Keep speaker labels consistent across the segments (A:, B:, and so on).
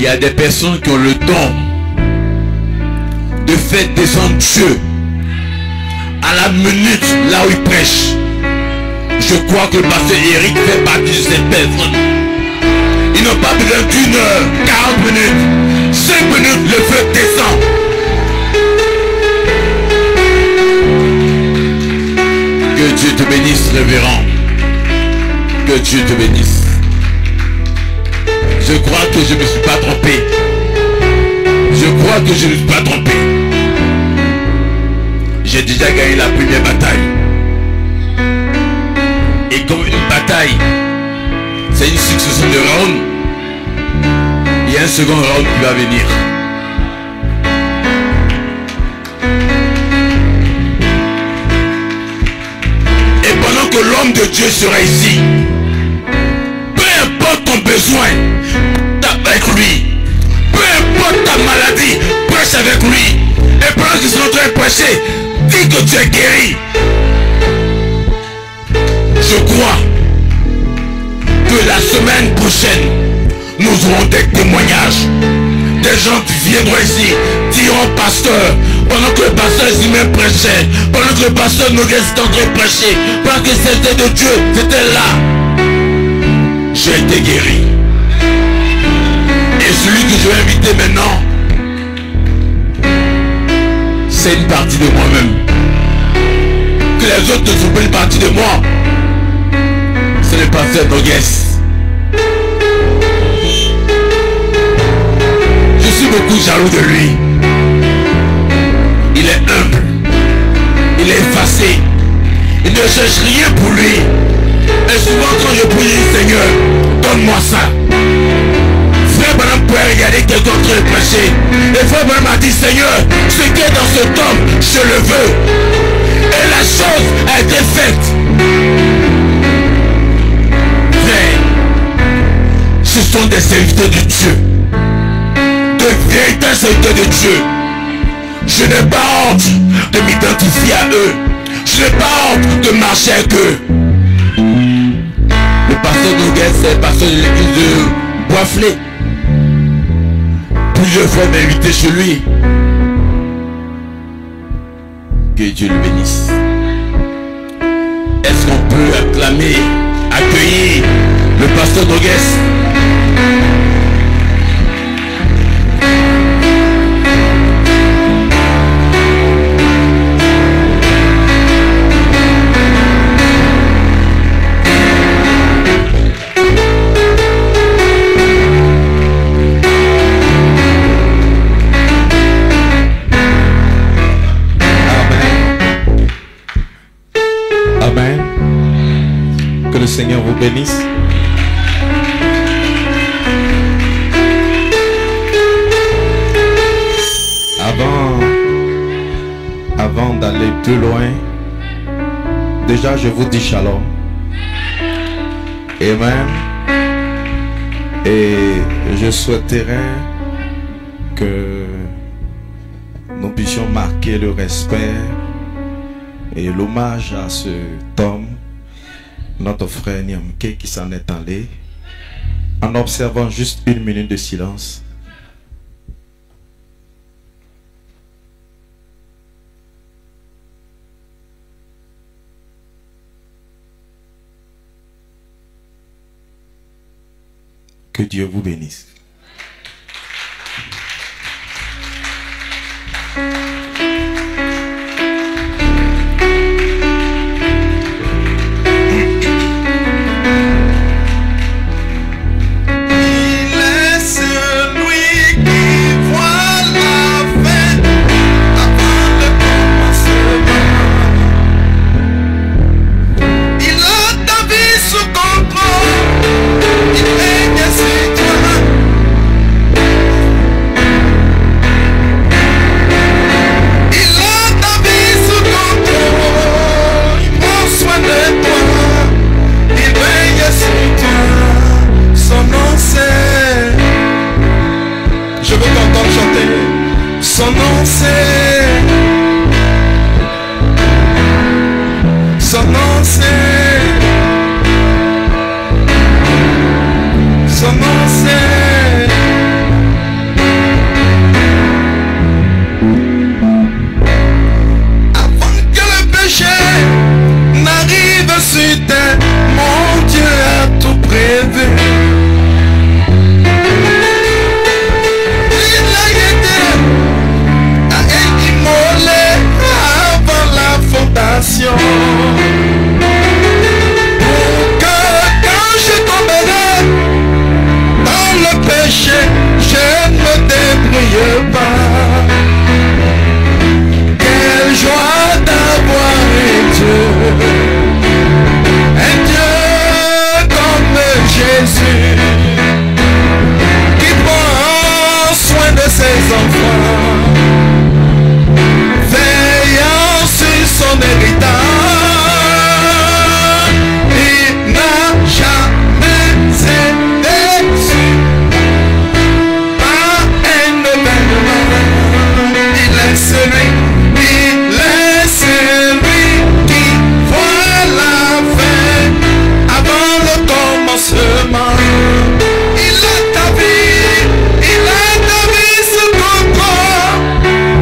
A: Il y a des personnes qui ont le don de faire descendre Dieu à la minute là où il prêche. Je crois que le pasteur Eric fait partie de ces personnes. Ils n'ont pas besoin d'une heure, 40 minutes, 5 minutes, le feu descend. Que Dieu te bénisse, révérend. Que Dieu te bénisse. Je crois que je ne me suis pas trompé. Je crois que je ne me suis pas trompé. J'ai déjà gagné la première bataille. Et comme une bataille, c'est une succession de rounds, il y a un second round qui va venir. Et pendant que l'homme de Dieu sera ici, peu importe ton besoin, avec lui. Peu importe ta maladie, prêche avec lui. Et pendant qu'ils sont en train de prêcher, dis que tu es guéri. Je crois que la semaine prochaine, nous aurons des témoignages. Des gens qui viendront ici, diront pasteur, pendant que le pasteur lui-même prêchait, pendant que le pasteur nous était en train de prêcher, pendant que c'était de Dieu, c'était là. J'ai été guéri. Et celui que je vais inviter maintenant, c'est une partie de moi-même. Que les autres ne sont pas une partie de moi. C'est le pasteur Nogues. Je suis beaucoup jaloux de lui. Il est humble. Il est effacé. Il ne cherche rien pour lui. Et souvent quand je prie, Seigneur, donne-moi ça. Frère Branham pouvait regarder quelqu'un en train de prêcher. Et Frère Branham a dit, Seigneur, ce qui est dans cet homme, je le veux. Et la chose a été faite. Frère, ce sont des serviteurs de Dieu. De véritables serviteurs de Dieu. Je n'ai pas honte de m'identifier à eux. Je n'ai pas honte de marcher avec eux. Le pasteur Nogues, c'est le pasteur de l'église de Boisflé. Plusieurs fois m'a invité chez lui. Que Dieu le bénisse. Est-ce qu'on peut acclamer, accueillir le pasteur Nogues?
B: Que le Seigneur vous bénisse. Avant d'aller plus loin, déjà je vous dis shalom. Amen. Et je souhaiterais que nous puissions marquer le respect et l'hommage à cet homme, notre frère Niamke, qui s'en est allé, en observant juste 1 minute de silence. Que Dieu vous bénisse.
C: Il règne, c'est toi.
B: je pars. Quelle joie d'avoir un Dieu comme Jésus, qui prend soin de ses enfants, veillant sur son héritage. Il n'a jamais été déçu par un événement. Il est celui qui voit la fin avant le commencement. Il a ta vie sous contrôle.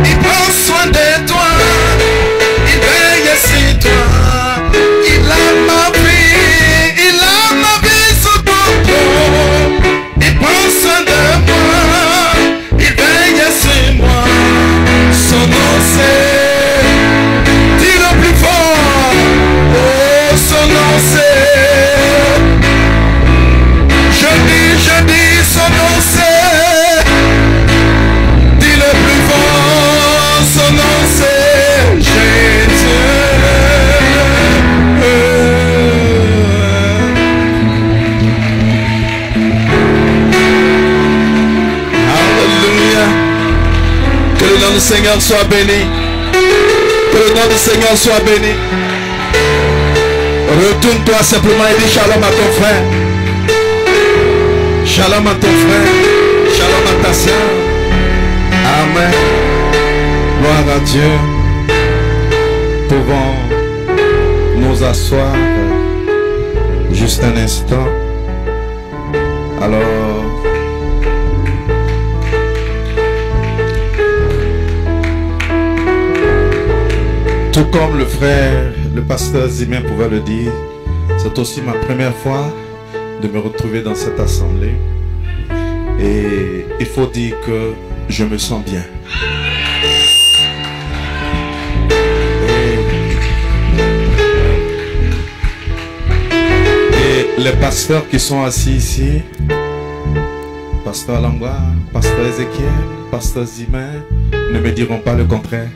B: Il prend soin de toi. Il veille sur toi. Il a ma vie sous contrôle. Il prend soin de moi. Il veille sur moi. Son nom c'est, dis le plus fort. Oh, son nom c'est, je dis son nom c'est, dis le plus fort. Son nom c'est Jésus. Alléluia. Que le nom du Seigneur soit béni. Que le nom du Seigneur soit béni. Retourne-toi simplement et dis shalom à ton frère. Shalom à ton frère. Shalom à ta soeur. Amen. Gloire à Dieu. Pouvons nous asseoir juste un instant. Alors, tout comme le frère, le pasteur Zimmer pouvait le dire, c'est aussi ma première fois de me retrouver dans cette assemblée. Et il faut dire que je me sens bien. Et les pasteurs qui sont assis ici, pasteur Langwa, pasteur Ézéchiel, pasteur Zimmer, ne me diront pas le contraire.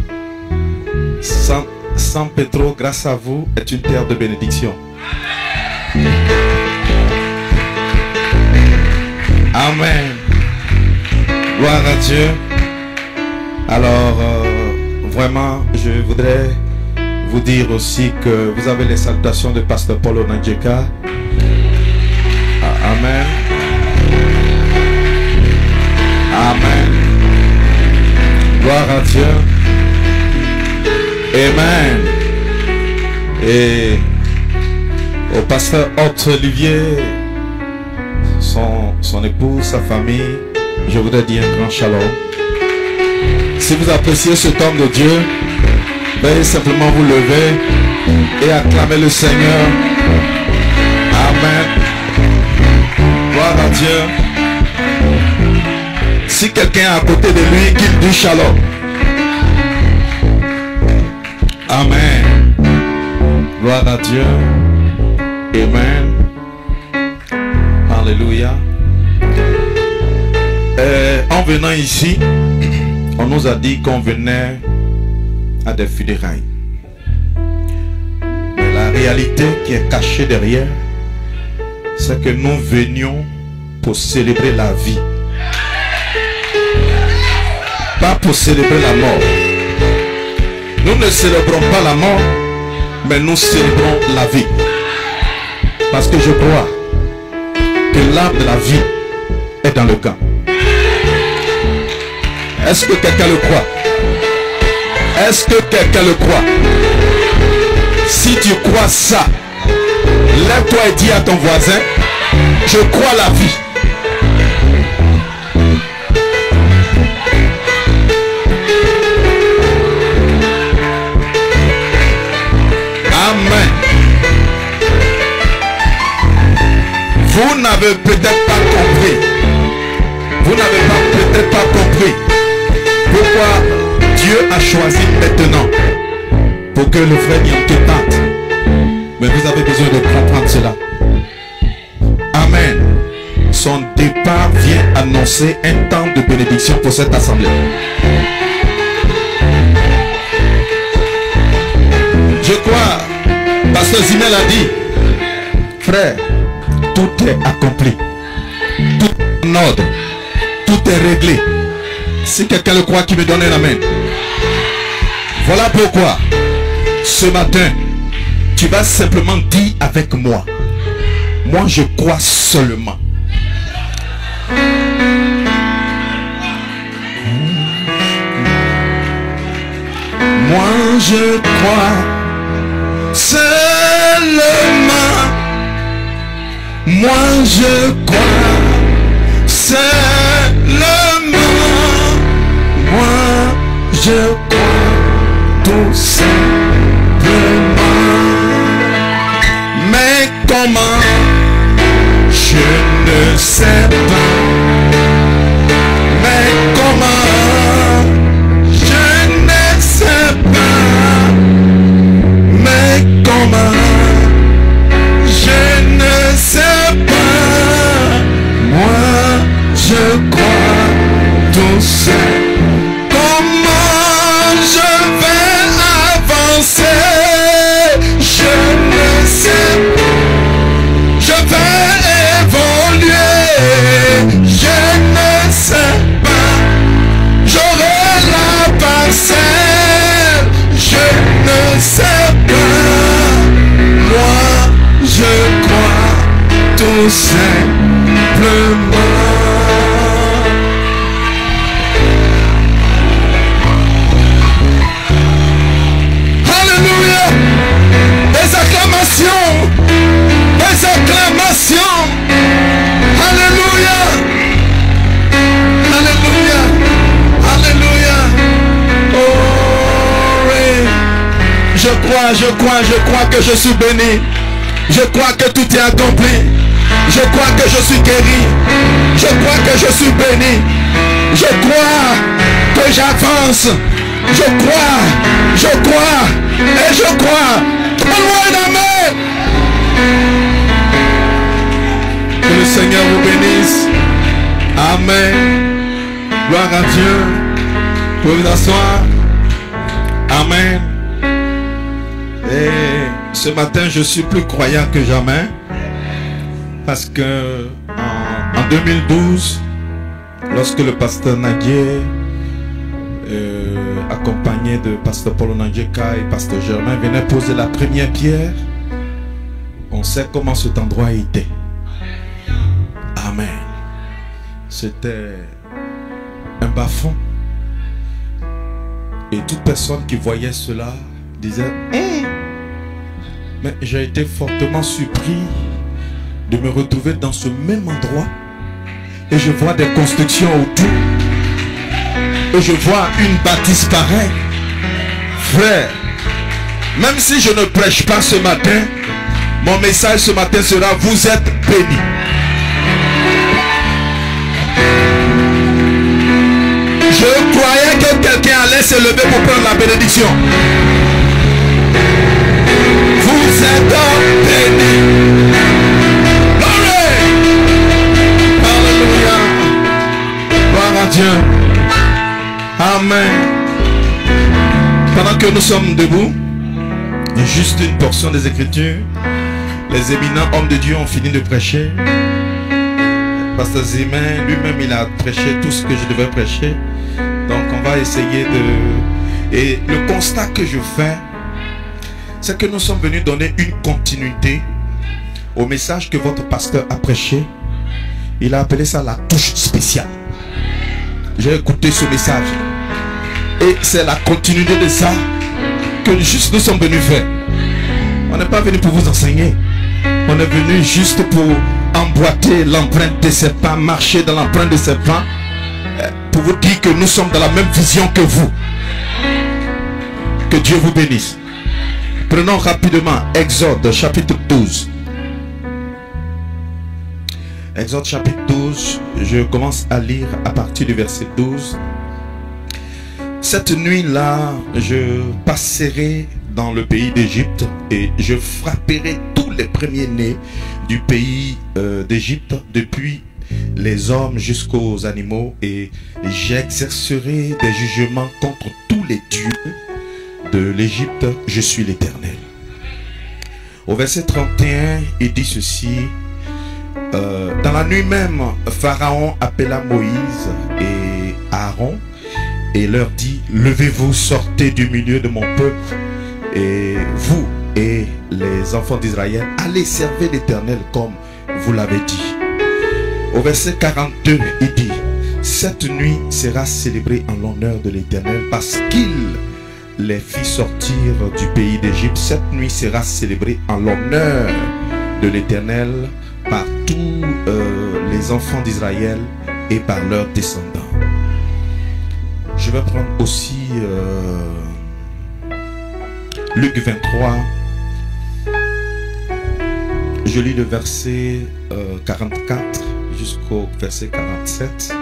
B: San Pedro, grâce à vous, est une terre de bénédiction. Amen. Gloire à Dieu. Alors, vraiment, je voudrais vous dire aussi que vous avez les salutations de pasteur Paul Onadjeka. Amen. Amen. Gloire à Dieu. Amen. Et au pasteur Otto Olivier, son épouse, sa famille, je voudrais dire un grand shalom. Si vous appréciez cet homme de Dieu, veuillez simplement vous lever et acclamer le Seigneur. Amen. Gloire à Dieu. Si quelqu'un est à côté de lui, qu'il dise shalom. Amen. Gloire à Dieu. Amen. Alléluia. En venant ici, on nous a dit qu'on venait à des funérailles. Mais la réalité qui est cachée derrière, c'est que nous venions pour célébrer la vie. Pas pour célébrer la mort. Nous ne célébrons pas la mort, mais nous célébrons la vie. Parce que je crois que l'arbre de la vie est dans le camp. Est-ce que quelqu'un le croit? Est-ce que quelqu'un le croit? Si tu crois ça, lève-toi et dis à ton voisin, je crois la vie. Amen. Vous n'avez peut-être pas compris. Vous n'avez peut-être pas compris pourquoi Dieu a choisi maintenant pour que le frère Nianke parte. Mais vous avez besoin de comprendre cela. Amen. son départ vient annoncer un temps de bénédiction pour cette assemblée. Je crois, Pasteur Zimel a dit, frère, tout est accompli, tout est en ordre, tout est réglé. Si quelqu'un le croit, qui me donne un amen. Voilà pourquoi, ce matin, tu vas simplement dire avec moi, moi je crois seulement. Moi je crois seulement. Moi je crois seulement. Moi je crois tout simplement. Mais comment? Je ne sais pas. Mais comment? Je ne sais pas. Mais comment? Je ne sais pas. Moi, je crois tout seul. Comment je vais avancer? Je ne sais pas. Je vais évoluer. Je ne sais pas. J'aurai la parcelle. Je ne sais pas. Moi, je crois tout simplement. Alléluia. Des acclamations. Des acclamations. Alléluia. Alléluia. Alléluia. Oh oui. Je crois que je suis béni. Je crois que tout est accompli. Je crois que je suis guéri. Je crois que je suis béni. Je crois que j'avance. Je crois et je crois. Donne-moi un amen. Que le Seigneur vous bénisse. Amen. Gloire à Dieu. Vous pouvez vous asseoir. Amen. Et ce matin, je suis plus croyant que jamais. Parce que en 2012, lorsque le pasteur Nadier, accompagné de pasteur Paul Nanjeka et pasteur Germain, venait poser la première pierre, on sait comment cet endroit était. Amen. C'était un bas-fond. Et toute personne qui voyait cela disait, mais j'ai été fortement surpris de me retrouver dans ce même endroit. Et je vois des constructions autour. Et je vois une bâtisse pareille. Frère, même si je ne prêche pas ce matin, mon message ce matin sera: vous êtes bénis. Je croyais que quelqu'un allait se lever pour prendre la bénédiction. Vous êtes bénis. Glory. Alléluia. Gloire à Dieu. Amen. Pendant que nous sommes debout, juste une portion des Écritures. Les éminents hommes de Dieu ont fini de prêcher. Pasteur Zimel lui-même, il a prêché tout ce que je devais prêcher. Donc on va essayer de... Et le constat que je fais, c'est que nous sommes venus donner une continuité au message que votre pasteur a prêché. Il a appelé ça la touche spéciale. J'ai écouté ce message. Et c'est la continuité de ça que juste nous sommes venus faire. On n'est pas venu pour vous enseigner. On est venu juste pour emboîter l'empreinte de ses pas, marcher dans l'empreinte de ses pas, pour vous dire que nous sommes dans la même vision que vous. Que Dieu vous bénisse. Prenons rapidement Exode chapitre 12. Exode chapitre 12, je commence à lire à partir du verset 12. Cette nuit-là, je passerai dans le pays d'Égypte et je frapperai tous les premiers-nés du pays d'Égypte, depuis les hommes jusqu'aux animaux, et j'exercerai des jugements contre tous les dieux de l'Égypte. Je suis l'Éternel. Au verset 31, il dit ceci. Dans la nuit même, Pharaon appela Moïse et Aaron et leur dit: levez-vous, sortez du milieu de mon peuple, et vous et les enfants d'Israël, allez servir l'Éternel comme vous l'avez dit. Au verset 42, il dit: cette nuit sera célébrée en l'honneur de l'Éternel parce qu'il les fit sortir du pays d'Égypte. Cette nuit sera célébrée en l'honneur de l'Éternel par tous les enfants d'Israël et par leurs descendants. Je vais prendre aussi Luc 23. Je lis le verset 44 jusqu'au verset 47.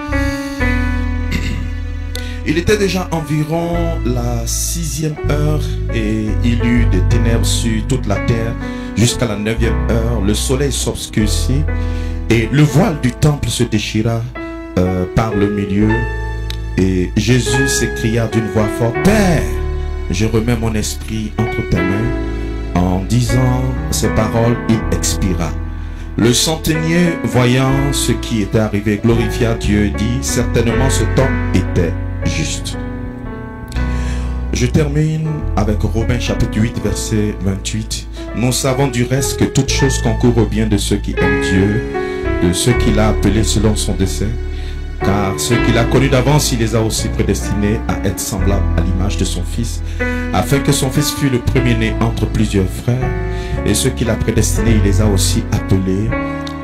B: Il était déjà environ la 6e heure et il y eut des ténèbres sur toute la terre jusqu'à la 9e heure. Le soleil s'obscurcit et le voile du temple se déchira par le milieu. Et Jésus s'écria d'une voix forte: Père, je remets mon esprit entre tes mains. En disant ces paroles, il expira. Le centenier, voyant ce qui était arrivé, glorifia Dieu et dit: certainement cet homme était juste. Je termine avec Romains chapitre 8 verset 28. Nous savons du reste que toute chose concourt au bien de ceux qui aiment Dieu, de ceux qu'il a appelés selon son dessein. Car ceux qu'il a connus d'avance, il les a aussi prédestinés à être semblables à l'image de son Fils, afin que son Fils fût le premier-né entre plusieurs frères. Et ceux qu'il a prédestinés, il les a aussi appelés.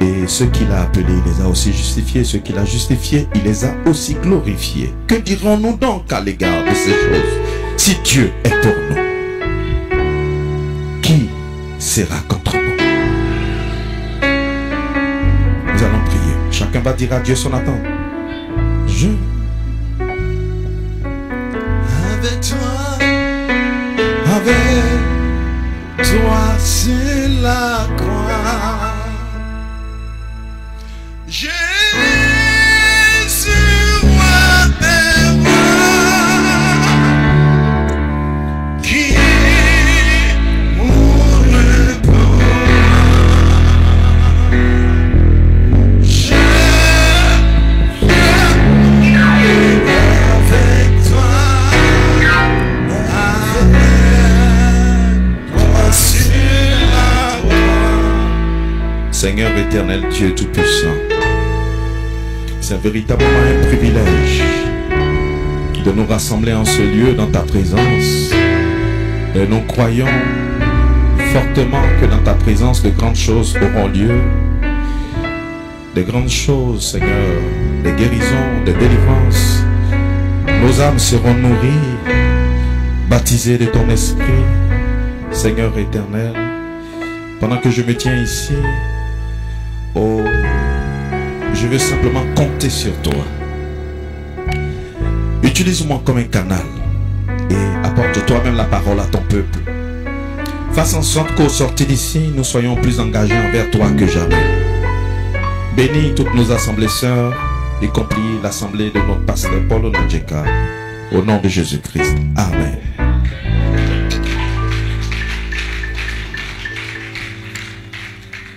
B: Et ceux qu'il a appelés, il les a aussi justifiés. Ceux qu'il a justifiés, il les a aussi glorifiés. Que dirons-nous donc à l'égard de ces choses? Si Dieu est pour nous, qui sera contre nous? Nous allons prier. Chacun va dire à Dieu son attente. Je avec toi c'est la croix. Jésus, roi des rois, qui mourut pour moi. Seigneur éternel, Dieu Tout-Puissant, c'est véritablement un privilège de nous rassembler en ce lieu dans ta présence. Et nous croyons fortement que dans ta présence, de grandes choses auront lieu. De grandes choses, Seigneur, des guérisons, des délivrances. Nos âmes seront nourries, baptisées de ton esprit, Seigneur éternel. Pendant que je me tiens ici, oh, je veux simplement compter sur toi. Utilise-moi comme un canal et apporte toi-même la parole à ton peuple. Fasse en sorte qu'au sortir d'ici, nous soyons plus engagés envers toi que jamais. Bénis toutes nos assemblées sœurs, y compris l'assemblée de notre pasteur Paul Onadjeka, au nom de Jésus-Christ. Amen.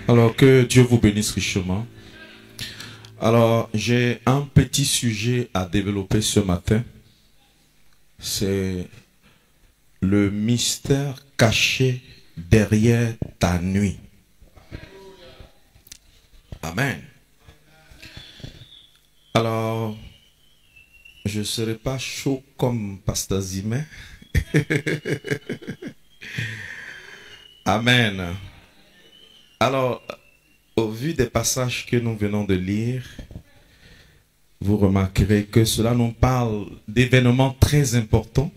B: Alors que Dieu vous bénisse richement. Alors j'ai un petit sujet à développer ce matin. C'est le mystère caché derrière ta nuit. Amen. Alors je ne serai pas chaud comme Pasteur Zimé. Amen. Alors, au vu des passages que nous venons de lire, vous remarquerez que cela nous parle d'événements très importants,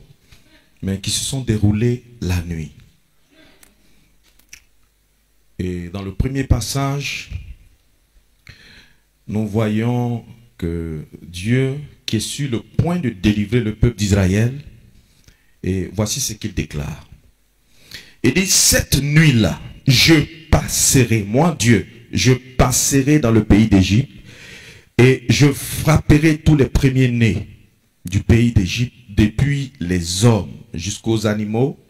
B: mais qui se sont déroulés la nuit. Et dans le premier passage, nous voyons que Dieu, qui est sur le point de délivrer le peuple d'Israël, et voici ce qu'il déclare. Il dit: cette nuit-là, je passerai, moi Dieu, je passerai dans le pays d'Égypte Et je frapperai tous les premiers-nés du pays d'Égypte, depuis les hommes jusqu'aux animaux.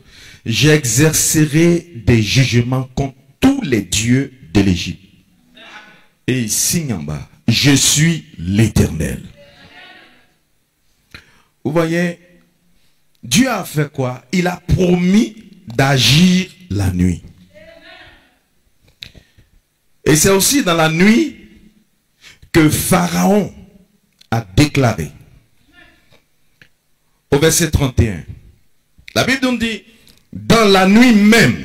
B: J'exercerai des jugements contre tous les dieux de l'Égypte. Et il signe en bas, je suis l'Éternel. Vous voyez, Dieu a fait quoi? Il a promis d'agir la nuit. Et c'est aussi dans la nuit que Pharaon a déclaré. Au verset 31. La Bible nous dit, dans la nuit même,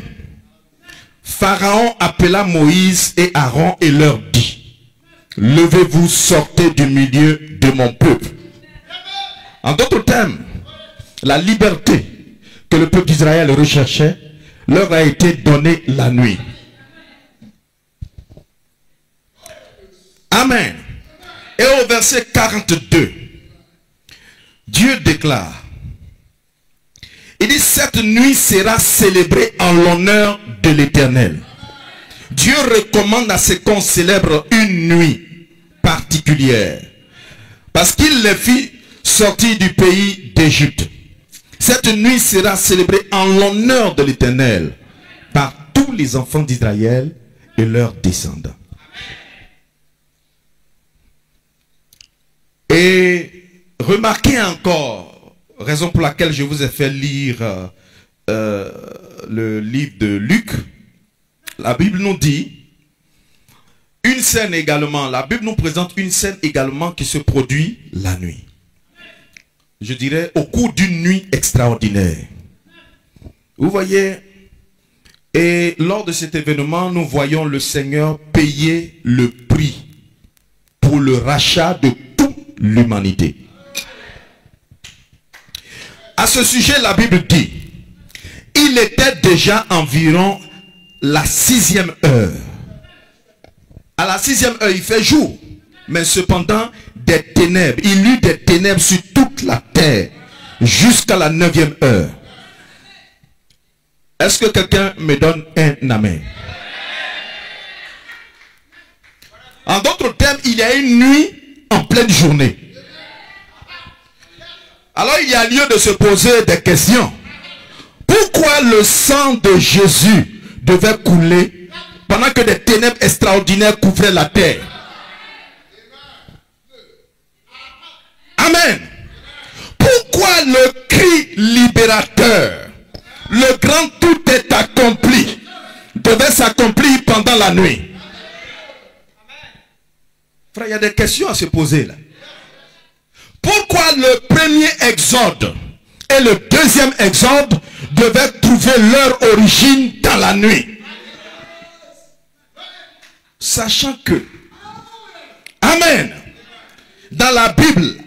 B: Pharaon appela Moïse et Aaron et leur dit, levez-vous, sortez du milieu de mon peuple. En d'autres termes, la liberté que le peuple d'Israël recherchait leur a été donnée la nuit. Amen. Et au verset 42, Dieu déclare, il dit, cette nuit sera célébrée en l'honneur de l'Éternel. Dieu recommande à ce qu'on célèbre une nuit particulière, parce qu'il les fit sortir du pays d'Égypte. Cette nuit sera célébrée en l'honneur de l'Éternel par tous les enfants d'Israël et leurs descendants. Et remarquez encore, raison pour laquelle je vous ai fait lire le livre de Luc. La Bible nous dit une scène également, la Bible nous présente une scène également qui se produit la nuit. Je dirais au cours d'une nuit extraordinaire. Vous voyez, et lors de cet événement, nous voyons le Seigneur payer le prix pour le rachat de toute l'humanité. À ce sujet, la Bible dit, il était déjà environ la 6e heure. À la 6e heure, il fait jour. Mais cependant, des ténèbres. Il y eut des ténèbres sur toute la terre jusqu'à la 9e heure. Est-ce que quelqu'un me donne un amen? En d'autres termes, il y a une nuit en pleine journée. Alors il y a lieu de se poser des questions. Pourquoi le sang de Jésus devait couler pendant que des ténèbres extraordinaires couvraient la terre? Amen. Pourquoi le cri libérateur, le grand tout est accompli, devait s'accomplir pendant la nuit? Frère, il y a des questions à se poser là. Pourquoi le premier exode et le deuxième exode devaient trouver leur origine dans la nuit? Sachant que, amen, dans la Bible,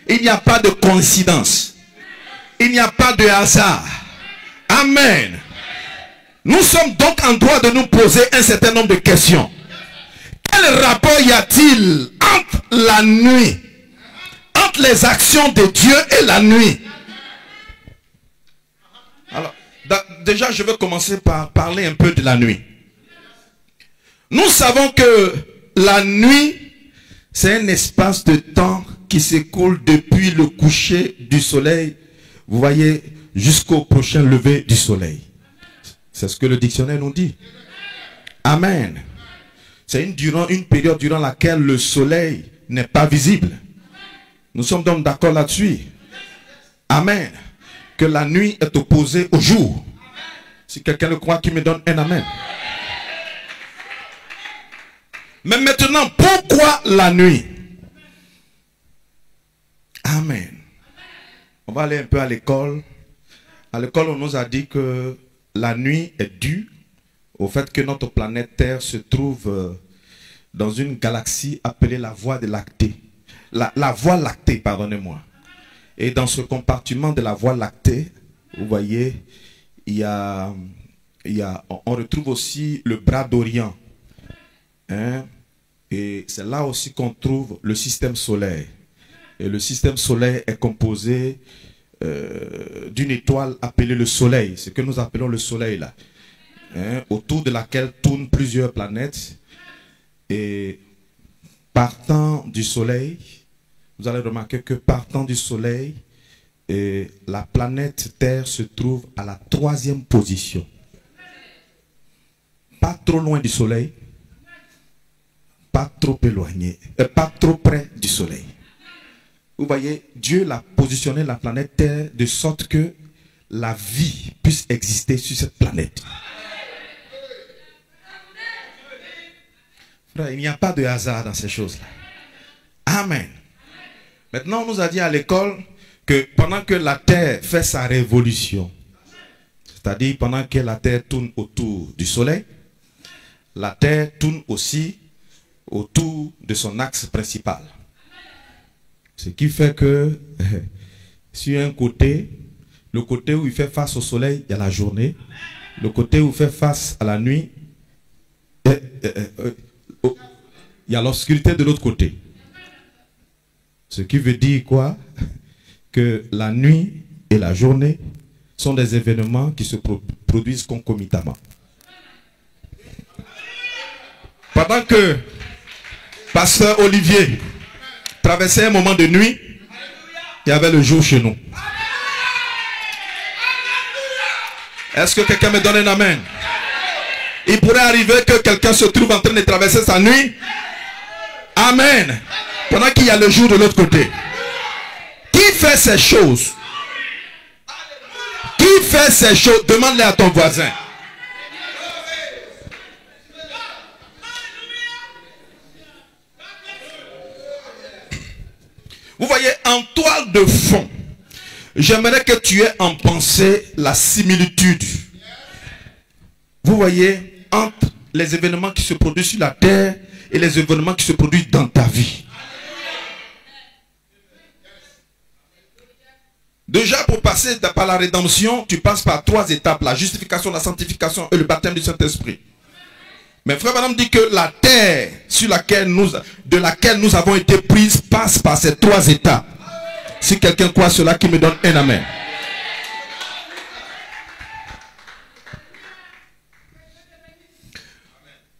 B: il n'y a pas de coïncidence. Il n'y a pas de hasard. Amen. Nous sommes donc en droit de nous poser un certain nombre de questions. Quel rapport y a-t-il entre la nuit, entre les actions de Dieu et la nuit? Alors, déjà, je vais commencer par parler un peu de la nuit. Nous savons que la nuit, c'est un espace de temps qui s'écoule depuis le coucher du soleil, vous voyez, jusqu'au prochain lever du soleil. C'est ce que le dictionnaire nous dit. Amen. C'est une période durant laquelle le soleil n'est pas visible. Nous sommes donc d'accord là-dessus. Amen. Que la nuit est opposée au jour. Si quelqu'un le croit, qu'il me donne un amen. Mais maintenant, pourquoi la nuit? Amen. On va aller un peu à l'école. À l'école, on nous a dit que la nuit est due au fait que notre planète Terre se trouve dans une galaxie appelée la Voie de Lactée. La Voie lactée, pardonnez-moi. Et dans ce compartiment de la Voie lactée, vous voyez, on retrouve aussi le bras d'Orient. Hein? Et c'est là aussi qu'on trouve le système solaire. Et le système solaire est composé d'une étoile appelée le Soleil, ce que nous appelons le Soleil là, hein, autour de laquelle tournent plusieurs planètes. Et partant du soleil, vous allez remarquer que partant du soleil, la planète Terre se trouve à la 3e position. Pas trop loin du soleil, pas trop éloigné, pas trop près du soleil. Vous voyez, Dieu l'a positionné la planète Terre de sorte que la vie puisse exister sur cette planète. Frère, il n'y a pas de hasard dans ces choses-là. Amen. Maintenant, on nous a dit à l'école que pendant que la Terre fait sa révolution, c'est-à-dire pendant que la Terre tourne autour du soleil, la Terre tourne aussi autour de son axe principal. Ce qui fait que sur un côté, le côté où il fait face au soleil, il y a la journée. Le côté où il fait face à la nuit, il y a l'obscurité de l'autre côté. Ce qui veut dire quoi? Que la nuit et la journée sont des événements qui se produisent concomitamment. Pendant que Pasteur Olivier traversait un moment de nuit, il y avait le jour chez nous. Est-ce que quelqu'un me donne un amen? Il pourrait arriver que quelqu'un se trouve en train de traverser sa nuit. Amen. Pendant qu'il y a le jour de l'autre côté. Qui fait ces choses? Qui fait ces choses? Demande-les à ton voisin. Vous voyez, en toile de fond, j'aimerais que tu aies en pensée la similitude. Vous voyez, entre les événements qui se produisent sur la terre et les événements qui se produisent dans ta vie. Déjà, pour passer par la rédemption, tu passes par 3 étapes. La justification, la sanctification et le baptême du Saint-Esprit. Mais frère Madame dit que la terre de laquelle nous avons été prises passe par ces 3 étapes. Si quelqu'un croit cela, qui me donne un amen.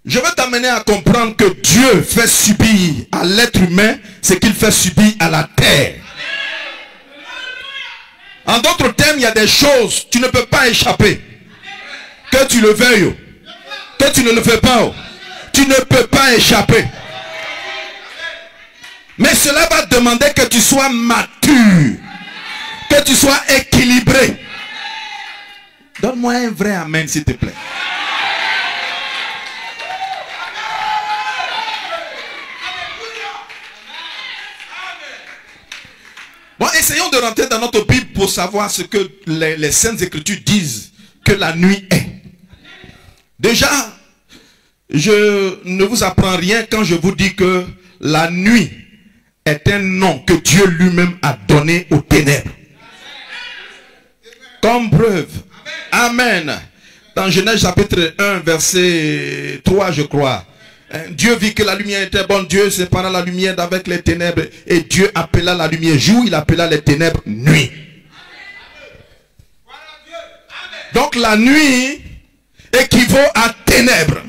B: Je veux t'amener à comprendre que Dieu fait subir à l'être humain ce qu'il fait subir à la terre. En d'autres termes, il y a des choses, tu ne peux pas échapper. Que tu le veuilles, que tu ne le fais pas, tu ne peux pas échapper. Mais cela va demander que tu sois mature, que tu sois équilibré. Donne-moi un vrai amen, s'il te plaît. Bon, essayons de rentrer dans notre Bible pour savoir ce que les Saintes Écritures disent que la nuit est. Déjà, je ne vous apprends rien quand je vous dis que la nuit est un nom que Dieu lui-même a donné aux ténèbres. Comme preuve. Amen. Dans Genèse chapitre 1, verset 3, je crois. Dieu vit que la lumière était bonne. Dieu sépara la lumière d'avec les ténèbres. Et Dieu appela la lumière jour. Il appela les ténèbres nuit. Donc la nuit équivaut à ténèbres.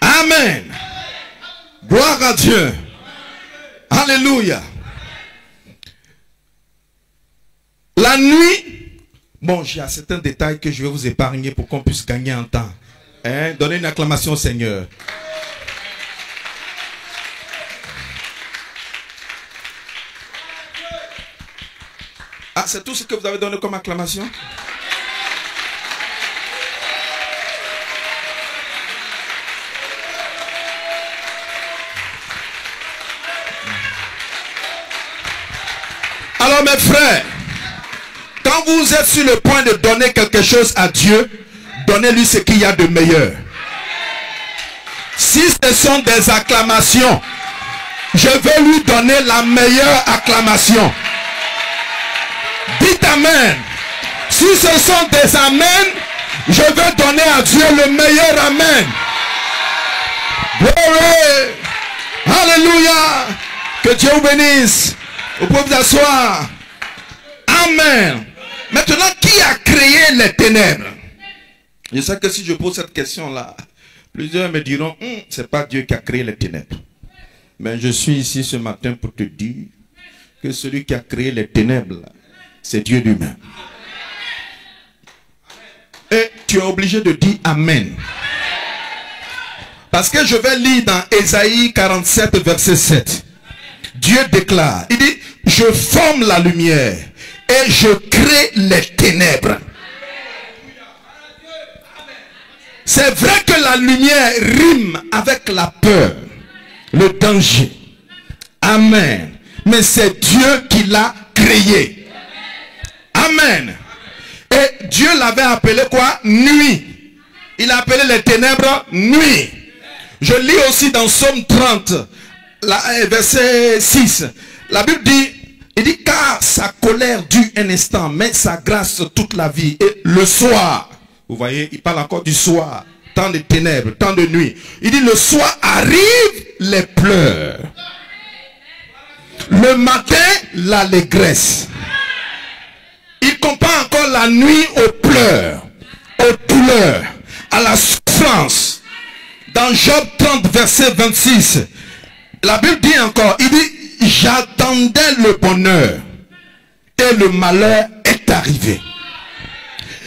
B: Amen. Gloire à Dieu. Alléluia. La nuit. Bon, j'ai certains détails que je vais vous épargner pour qu'on puisse gagner en temps. Hein? Donnez une acclamation au Seigneur. Ah, c'est tout ce que vous avez donné comme acclamation? Alors mes frères, quand vous êtes sur le point de donner quelque chose à Dieu, donnez-lui ce qu'il y a de meilleur. Si ce sont des acclamations, je vais lui donner la meilleure acclamation. Dites amen. Si ce sont des amen, je vais donner à Dieu le meilleur amen. Glory. Alléluia. Que Dieu vous bénisse. Vous pouvez vous asseoir. Amen. Maintenant, qui a créé les ténèbres? Je sais que si je pose cette question-là, plusieurs me diront, c'est pas Dieu qui a créé les ténèbres. Mais je suis ici ce matin pour te dire que celui qui a créé les ténèbres, c'est Dieu lui-même. Et tu es obligé de dire Amen. Parce que je vais lire dans Ésaïe 47, verset 7. Dieu déclare, il dit, je forme la lumière et je crée les ténèbres. C'est vrai que la lumière rime avec la peur, le danger. Amen. Mais c'est Dieu qui l'a créé. Amen. Et Dieu l'avait appelé quoi? Nuit. Il a appelé les ténèbres nuit. Je lis aussi dans Psaume 30, verset 6. La Bible dit, il dit, car sa colère dure un instant, mais sa grâce toute la vie. Et le soir, vous voyez, il parle encore du soir, temps de ténèbres, temps de nuit. Il dit, le soir arrive les pleurs. Le matin, l'allégresse. Il compare encore la nuit aux pleurs, aux douleurs, à la souffrance. Dans Job 30, verset 26, la Bible dit encore, il dit, j'attendais le bonheur et le malheur est arrivé.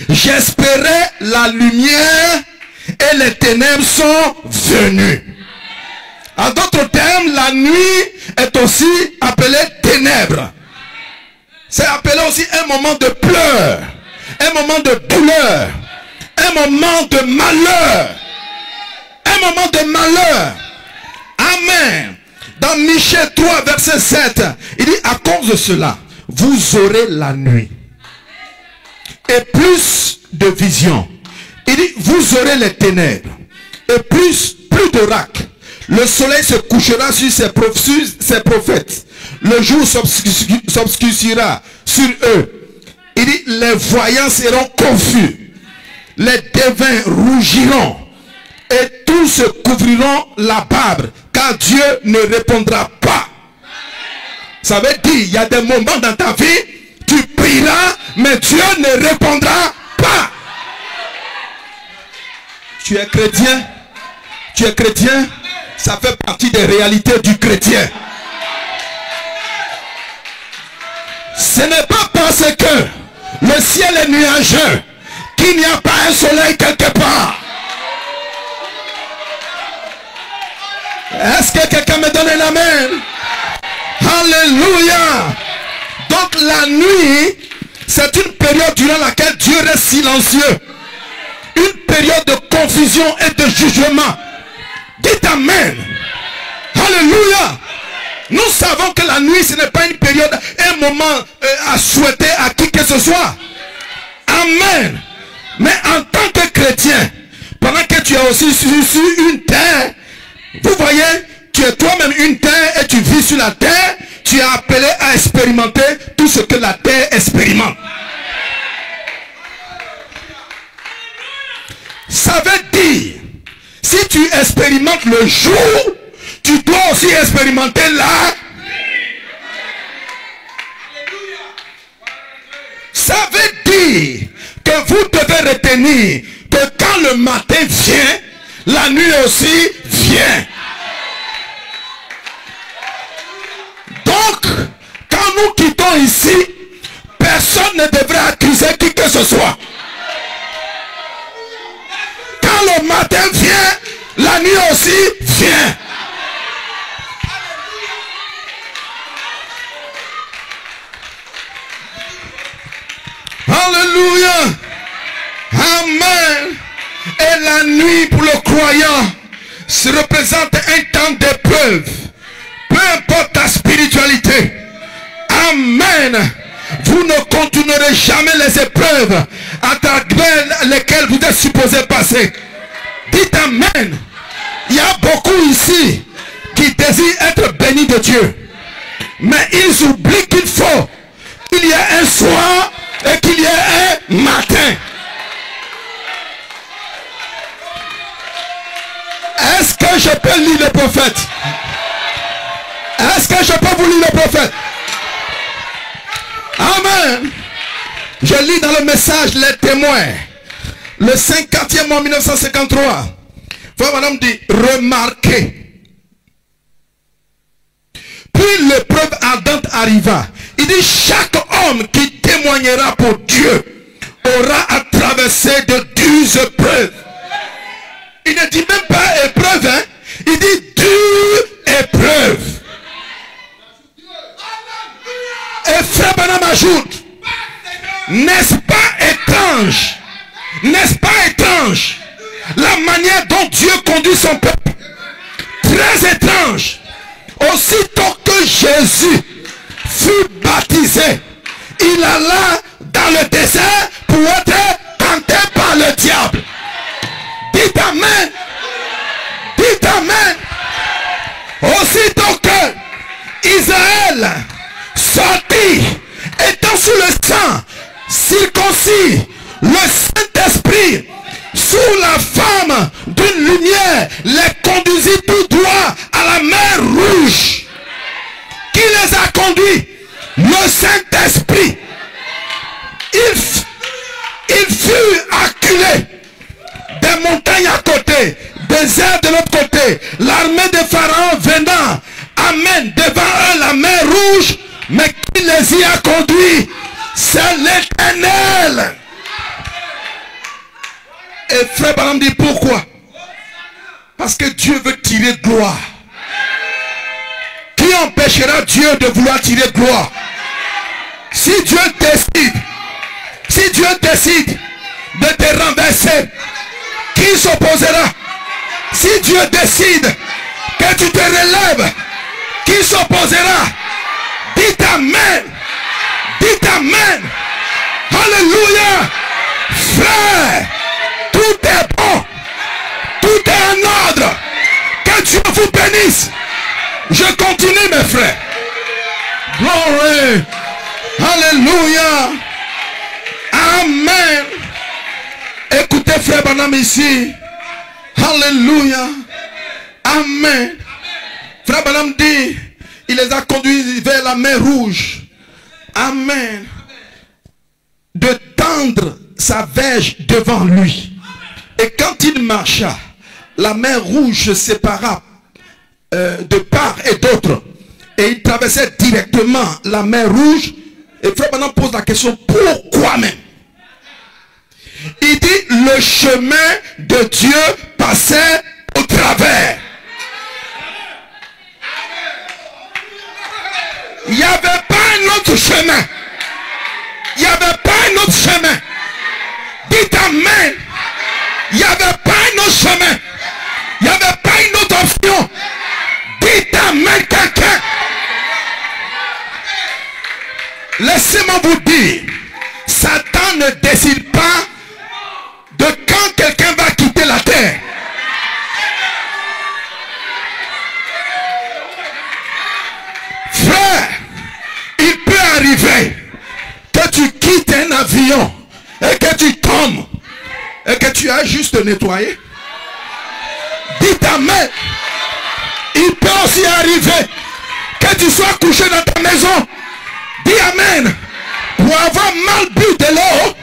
B: J'espérais la lumière et les ténèbres sont venues. En d'autres termes, la nuit est aussi appelée ténèbres. C'est appelé aussi un moment de pleurs, un moment de douleur, un moment de malheur. Un moment de malheur. Amen. Dans Michée 3, verset 7, il dit, à cause de cela, vous aurez la nuit et plus de visions. Il dit, vous aurez les ténèbres et plus d'oracles. Le soleil se couchera sur ses prophètes. Le jour s'obscurcira sur eux. Il dit, les voyants seront confus. Les devins rougiront. Et tous se couvriront la barbe, car Dieu ne répondra pas. Ça veut dire, il y a des moments dans ta vie, tu prieras, mais Dieu ne répondra pas. Tu es chrétien? Tu es chrétien? Ça fait partie des réalités du chrétien. Ce n'est pas parce que le ciel est nuageux qu'il n'y a pas un soleil quelque part. Est-ce que quelqu'un me donne un amen? Alléluia. Donc la nuit, c'est une période durant laquelle Dieu reste silencieux. Une période de confusion et de jugement. Dites amen. Alléluia. Nous savons que la nuit, ce n'est pas une période, un moment à souhaiter à qui que ce soit. Amen. Mais en tant que chrétien, pendant que tu es aussi sur une terre, vous voyez, tu es toi-même une terre et tu vis sur la terre, tu es appelé à expérimenter tout ce que la terre expérimente. Ça veut dire, si tu expérimentes le jour, tu dois aussi expérimenter la. Ça veut dire que vous devez retenir que quand le matin vient, la nuit aussi vient. Donc, quand nous quittons ici, personne ne devrait accuser qui que ce soit. Quand le matin vient, la nuit aussi vient. Alléluia. Amen. Et la nuit pour le croyant se représente un temps d'épreuve. Peu importe ta spiritualité. Amen. Vous ne contournerez jamais les épreuves à travers lesquelles vous êtes supposé passer. Dites amen. Il y a beaucoup ici qui désirent être bénis de Dieu. Mais ils oublient qu'il faut qu'il y ait un soir et qu'il y ait un matin. Est-ce que je peux lire le prophète? Est-ce que je peux vous lire le prophète? Amen. Je lis dans le message les témoins. Le 54e mois 1953. Frère Branham dit, remarquez. Puis l'épreuve ardente arriva. Il dit, chaque homme qui témoignera pour Dieu aura à traverser de dures épreuves. Il ne dit même pas épreuve, hein? Il dit dure épreuve. Et Frère Branham ajoute, n'est-ce pas étrange? N'est-ce pas étrange la manière dont Dieu conduit son peuple? Très étrange. Aussitôt que Jésus fut baptisé, il alla dans le désert pour être tenté par le diable. Dites amen. Dites amen. Aussitôt que Israël sortit, étant sous le sang, circoncis, le Saint-Esprit, sous la forme d'une lumière, les conduisit tout droit à la mer Rouge. Qui les a conduits? Le Saint-Esprit. Il fut acculé des montagnes à côté, des airs de l'autre côté, l'armée de Pharaon venant, amen, devant eux la mer Rouge, mais qui les y a conduits? C'est l'Éternel. Et Frère Branham dit pourquoi? Parce que Dieu veut tirer gloire. Qui empêchera Dieu de vouloir tirer gloire? Si Dieu décide de te renverser, qui s'opposera? Si Dieu décide que tu te relèves, qui s'opposera? Dites amen. Dites amen. Alléluia. Frère, tout est bon. Tout est en ordre. Que Dieu vous bénisse. Je continue mes frères. Glory. Alléluia. Amen. Écoutez Frère Branham ici. Alléluia. Amen. Frère Branham dit, il les a conduits vers la mer Rouge. Amen. De tendre sa verge devant lui. Et quand il marcha, la mer Rouge se sépara de part et d'autre. Et il traversait directement la mer Rouge. Et Frère Branham pose la question, pourquoi même? Il dit, le chemin de Dieu passait au travers. Il n'y avait pas un autre chemin. Il n'y avait pas un autre chemin. Dites amen. Il n'y avait pas un autre chemin. Il n'y avait pas une autre option. Dites amen quelqu'un. Laissez-moi vous dire, Satan ne décide pas de quand quelqu'un va quitter la terre. Frère, il peut arriver que tu quittes un avion et que tu tombes et que tu as juste nettoyé. Dites amen. Il peut aussi arriver que tu sois couché dans ta maison. Dis amen. Pour avoir mal bu de l'eau,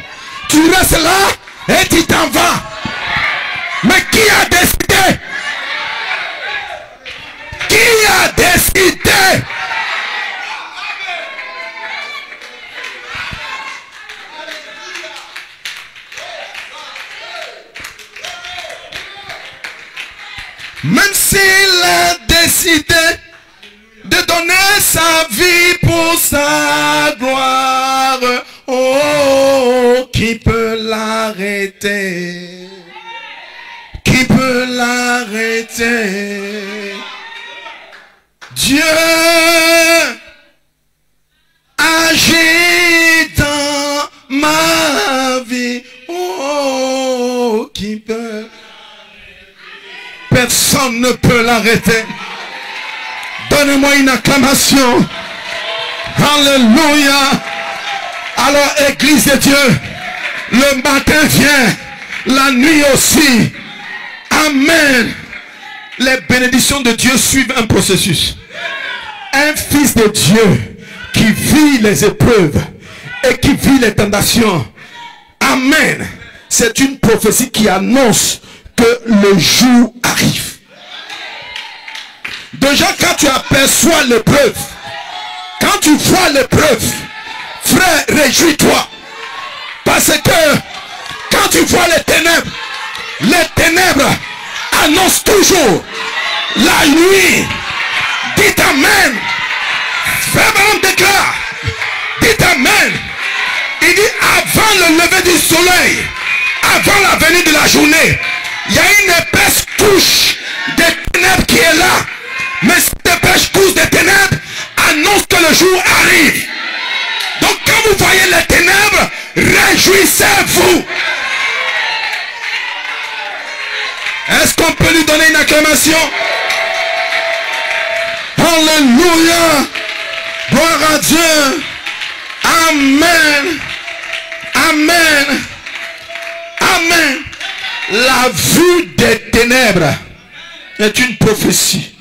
B: tu restes là et tu t'en vas. Mais qui a décidé? Qui a décidé? Même s'il a décidé de donner sa vie pour sa gloire, oh, qui peut l'arrêter? Qui peut l'arrêter? Dieu agit dans ma vie, oh, qui peut? Personne ne peut l'arrêter. Donnez-moi une acclamation. Alléluia. Alors, Église de Dieu, le matin vient, la nuit aussi. Amen. Les bénédictions de Dieu suivent un processus. Un fils de Dieu qui vit les épreuves et qui vit les tentations. Amen.
A: c'est une prophétie qui annonce que le jour arrive. Déjà, quand tu aperçois l'épreuve, quand tu vois l'épreuve, frère, réjouis-toi. Parce que quand tu vois les ténèbres annoncent toujours la nuit. Dites Amen. Frère Branham déclare, dites Amen. Il dit avant le lever du soleil, avant la venue de la journée, il y a une épaisse couche de ténèbres qui est là. Mais cette épaisse couche de ténèbres annonce que le jour arrive. Donc quand vous voyez les ténèbres, réjouissez-vous. Est-ce qu'on peut lui donner une acclamation? Alléluia. Gloire à Dieu. Amen. Amen. Amen. La vue des ténèbres est une prophétie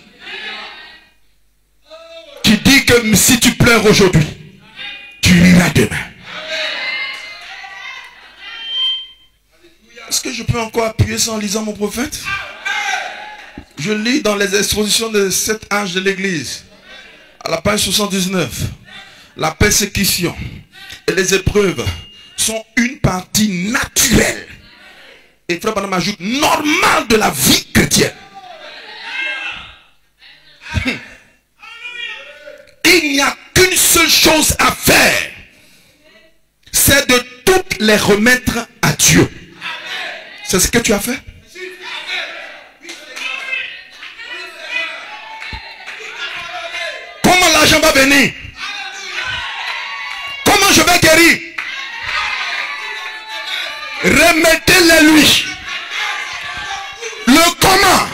A: qui dit que si tu pleures aujourd'hui, tu riras demain. Est-ce que je peux encore appuyer ça en lisant mon prophète? Je lis dans les expositions de cet âge de l'église, à la page 79, la persécution et les épreuves sont une partie naturelle et Frère Branham ajoute normale de la vie chrétienne. Il n'y a qu'une seule chose à faire, c'est de toutes les remettre à Dieu. C'est ce que tu as fait? Comment l'argent va venir? Comment je vais guérir? Remettez-les lui. Le comment,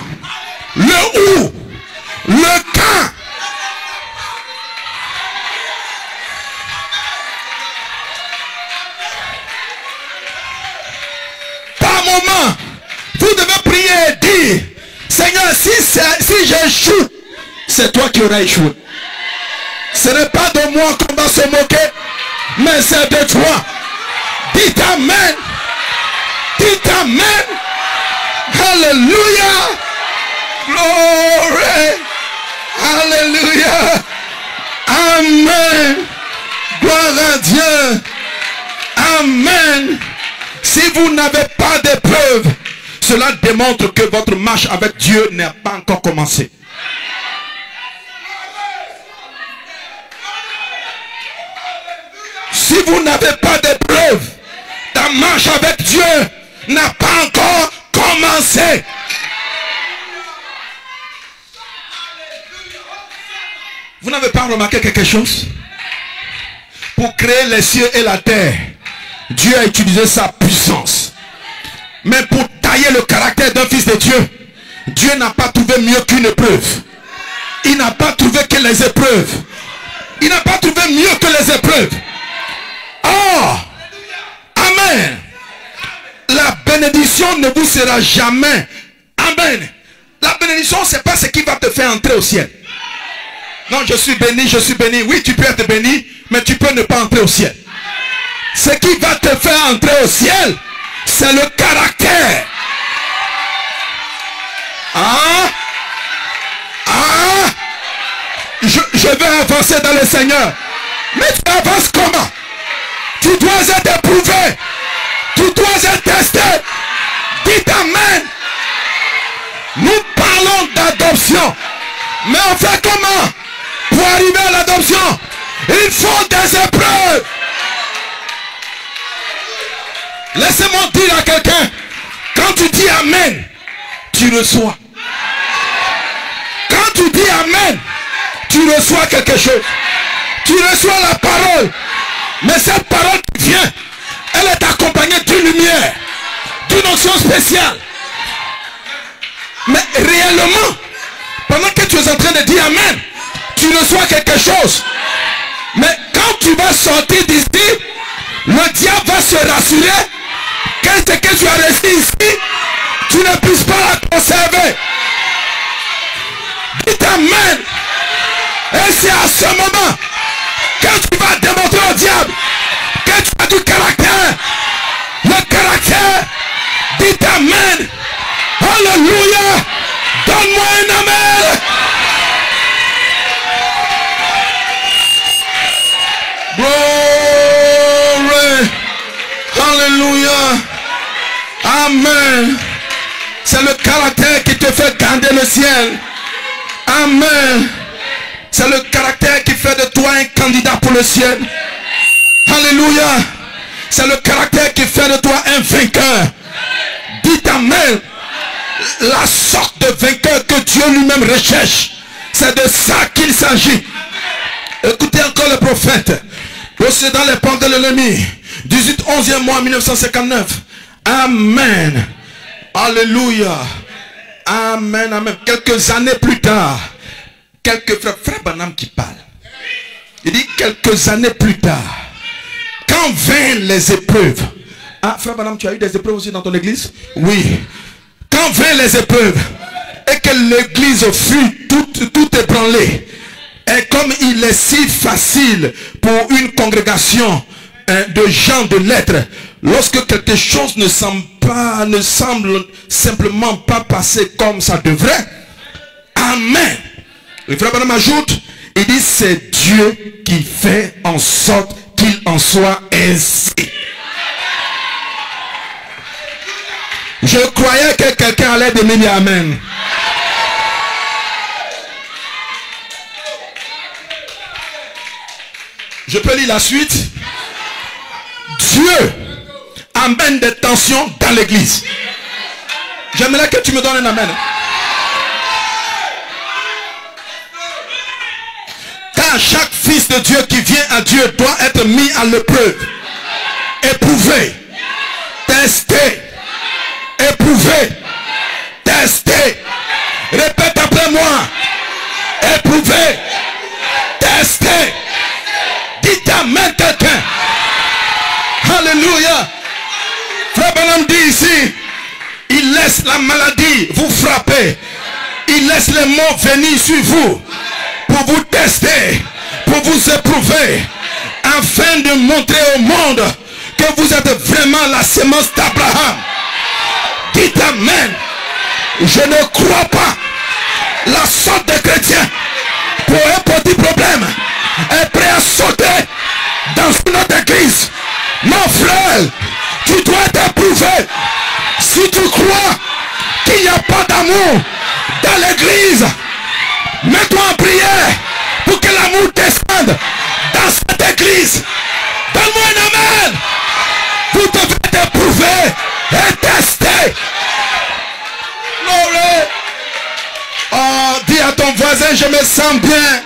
A: le où, le quand. Par moment, vous devez prier et dire, Seigneur, si j'échoue, c'est toi qui auras échoué. Ce n'est pas de moi qu'on va se moquer, mais c'est de toi. Dites Amen. Dites Amen. Alléluia. Glory. Alléluia. Amen. Gloire à Dieu. Amen. Si vous n'avez pas d'épreuve, cela démontre que votre marche avec Dieu n'a pas encore commencé. Si vous n'avez pas d'épreuve, ta marche avec Dieu n'a pas encore commencé. Vous n'avez pas remarqué quelque chose? Pour créer les cieux et la terre, Dieu a utilisé sa puissance. Mais pour tailler le caractère d'un fils de Dieu, Dieu n'a pas trouvé mieux qu'une épreuve. Il n'a pas trouvé que les épreuves. Il n'a pas trouvé mieux que les épreuves. Oh! Amen. La bénédiction ne vous sera jamais. Amen. La bénédiction, c'est pas ce qui va te faire entrer au ciel. Non, je suis béni, je suis béni. Oui, tu peux être béni, mais tu peux ne pas entrer au ciel. Ce qui va te faire entrer au ciel, c'est le caractère. Ah! Ah! Je vais avancer dans le Seigneur. Mais tu avances comment? Tu dois être éprouvé. Tu dois être testé. Dites Amen. Nous parlons d'adoption. Mais on fait comment? Pour arriver à l'adoption, il faut des épreuves. Laissez-moi dire à quelqu'un, quand tu dis Amen, tu reçois. Quand tu dis Amen, tu reçois quelque chose. Tu reçois la parole. Mais cette parole qui vient, elle est accompagnée d'une lumière, d'une notion spéciale. Mais réellement, pendant que tu es en train de dire Amen, tu reçois quelque chose. Mais quand tu vas sortir d'ici, le diable va se rassurer que ce que tu as reçu ici, tu ne puisses pas la conserver. Dites Amen. Et c'est à ce moment que tu vas démontrer au diable que tu as du caractère. Le caractère Dites amen. Alléluia. Donne-moi un amen. Glory. Alléluia. Amen. C'est le caractère qui te fait garder le ciel. Amen. C'est le caractère qui fait de toi un candidat pour le ciel. Alléluia. C'est le caractère qui fait de toi un vainqueur. Dites amen. La sorte de vainqueur que Dieu lui-même recherche. C'est de ça qu'il s'agit. Écoutez encore le prophète. Possédant les portes de l'ennemi. 18 11e mois 1959. Amen. Alléluia. Amen, amen. Quelques années plus tard, frère Branham qui parle. Il dit quelques années plus tard, quand vinrent les épreuves. Ah, frère Branham, tu as eu des épreuves aussi dans ton église? Oui. Quand vinrent les épreuves et que l'église fut tout ébranlée, et comme il est si facile pour une congrégation de gens de lettres, lorsque quelque chose ne semble simplement pas passer comme ça devrait. Amen. Le frère Branham ajoute, il dit c'est Dieu qui fait en sorte qu'il en soit ainsi. Je croyais que quelqu'un allait donner amen. Je peux lire la suite. Dieu amène des tensions dans l'église. J'aimerais que tu me donnes un amen. Car chaque fils de Dieu qui vient à Dieu doit être mis à l'épreuve. Éprouvé. Testé. Éprouvé. Testé. Répète après moi. Éprouvé. Testé. Dites amen quelqu'un. Alléluia. Frère Branham dit ici, il laisse la maladie vous frapper. Il laisse les mots venir sur vous pour vous tester, pour vous éprouver, afin de montrer au monde que vous êtes vraiment la sémence d'Abraham. Dites amen. Je ne crois pas la sorte de chrétien pour un petit problème est prêt à sauter dans notre église. Mon frère, tu dois être éprouvé. Si tu crois qu'il n'y a pas d'amour dans l'église, mets-toi en prière pour que l'amour descende dans cette église. Donne-moi un amen. Vous devez être éprouvé et testé. Oh, dis à ton voisin, je me sens bien.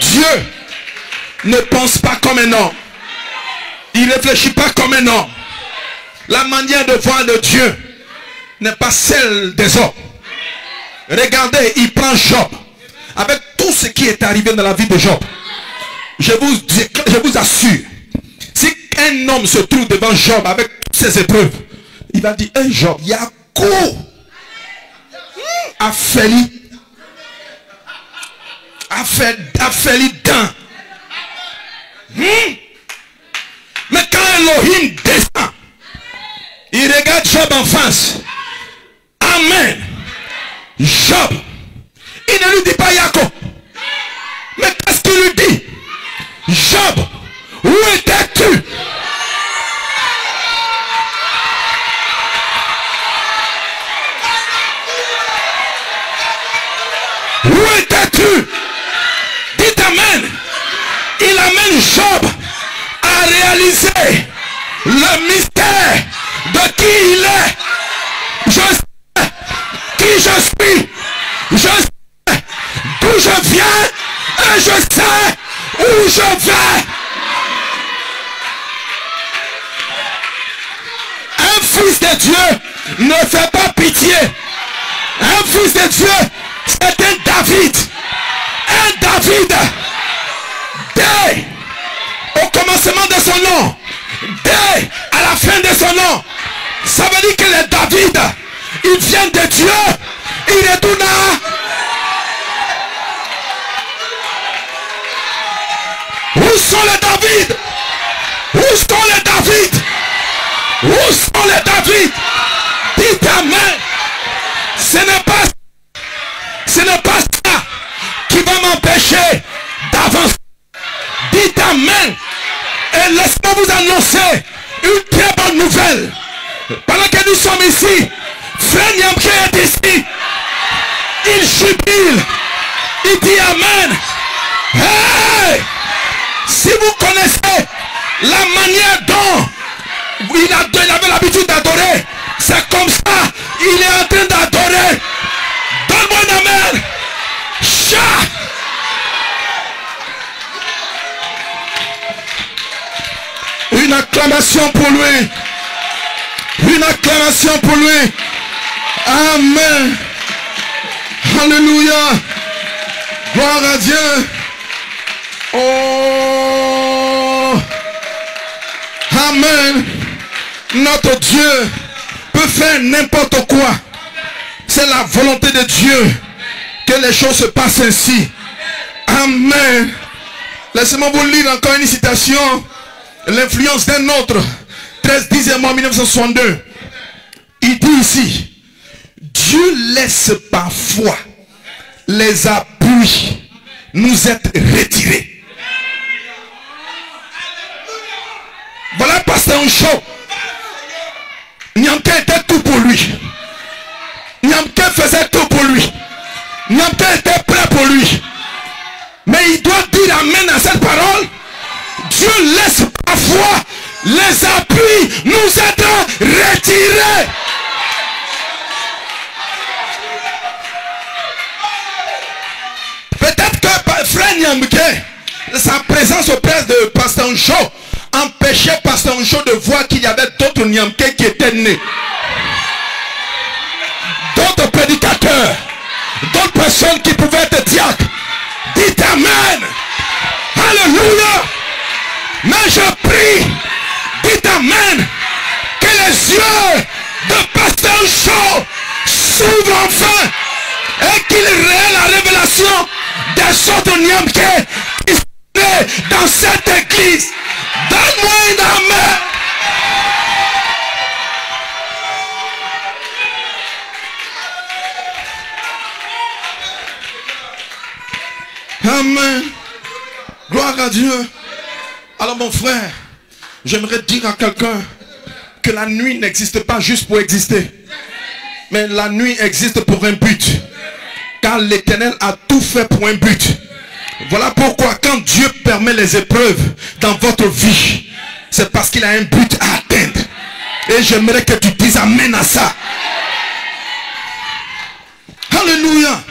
A: Dieu ne pense pas comme un homme. Il ne réfléchit pas comme un homme. La manière de voir de Dieu n'est pas celle des hommes. Regardez, il prend Job. Avec tout ce qui est arrivé dans la vie de Job. Je vous assure. Si un homme se trouve devant Job avec toutes ses épreuves, il va dire, hey Job, il y a quoi a fait dans. Mais quand Elohim descend, il regarde Job en face. Amen. Job, il ne lui dit pas Jacob. Mais qu'est-ce qu'il lui dit? Job, où étais-tu? Où étais-tu? Dites amen. Il amène Job à réaliser le mystère de qui il est. Je sais qui je suis. Je sais d'où je viens. Et je sais où je vais. Un fils de Dieu ne fait pas pitié. Un fils de Dieu, c'est un David. Un David. Dès au commencement de son nom, dès à la fin de son nom. Ça veut dire que les David, ils viennent de Dieu. Ils retournent à... Où sont les David? Où sont les David? Où sont les David? Dites amen. Ce n'est pas ça qui va m'empêcher d'avancer. Dites amen. Et laissez-moi vous annoncer une très bonne nouvelle. Pendant que nous sommes ici, Frère Niamke est ici. Il jubile. Il dit amen. Hey! Si vous connaissez la manière dont il avait l'habitude d'adorer, c'est comme ça. Il est en train d'adorer. Donne-moi un amen. Chat. Une acclamation pour lui. Une acclamation pour lui. Amen. Alléluia. Gloire à Dieu. Oh. Amen. Notre Dieu peut faire n'importe quoi. C'est la volonté de Dieu que les choses se passent ainsi. Amen. Laissez-moi vous lire encore une citation. L'influence d'un autre. 13 mois 1962. Il dit ici: Dieu laisse parfois les appuis nous être retirés. Voilà Pasteur Ncho. Niamke était tout pour lui. Niamke faisait tout pour lui. Niamke était prêt pour lui. Mais il doit dire amen à cette parole. Dieu laisse parfois les appuis nous être retirés. Peut-être que Frère Niamke, sa présence auprès de Pasteur Ncho empêchait Pasteur Ncho de voir qu'il y avait d'autres Niamke qui étaient nés. D'autres prédicateurs. D'autres personnes qui pouvaient être diacres. Dites amen. Alléluia. Mais je prie. Dites amen. Que les yeux de Pasteur Ncho s'ouvrent enfin. Et qu'il ait la révélation des autres Niamke qui sont nés dans cette église. Donne-moi une amen. Amen. Gloire à Dieu. Alors mon frère, j'aimerais dire à quelqu'un que la nuit n'existe pas juste pour exister. Mais la nuit existe pour un but. Car l'Éternel a tout fait pour un but. Voilà pourquoi quand Dieu permet les épreuves dans votre vie, c'est parce qu'il a un but à atteindre. Et j'aimerais que tu dises amen à ça. Alléluia.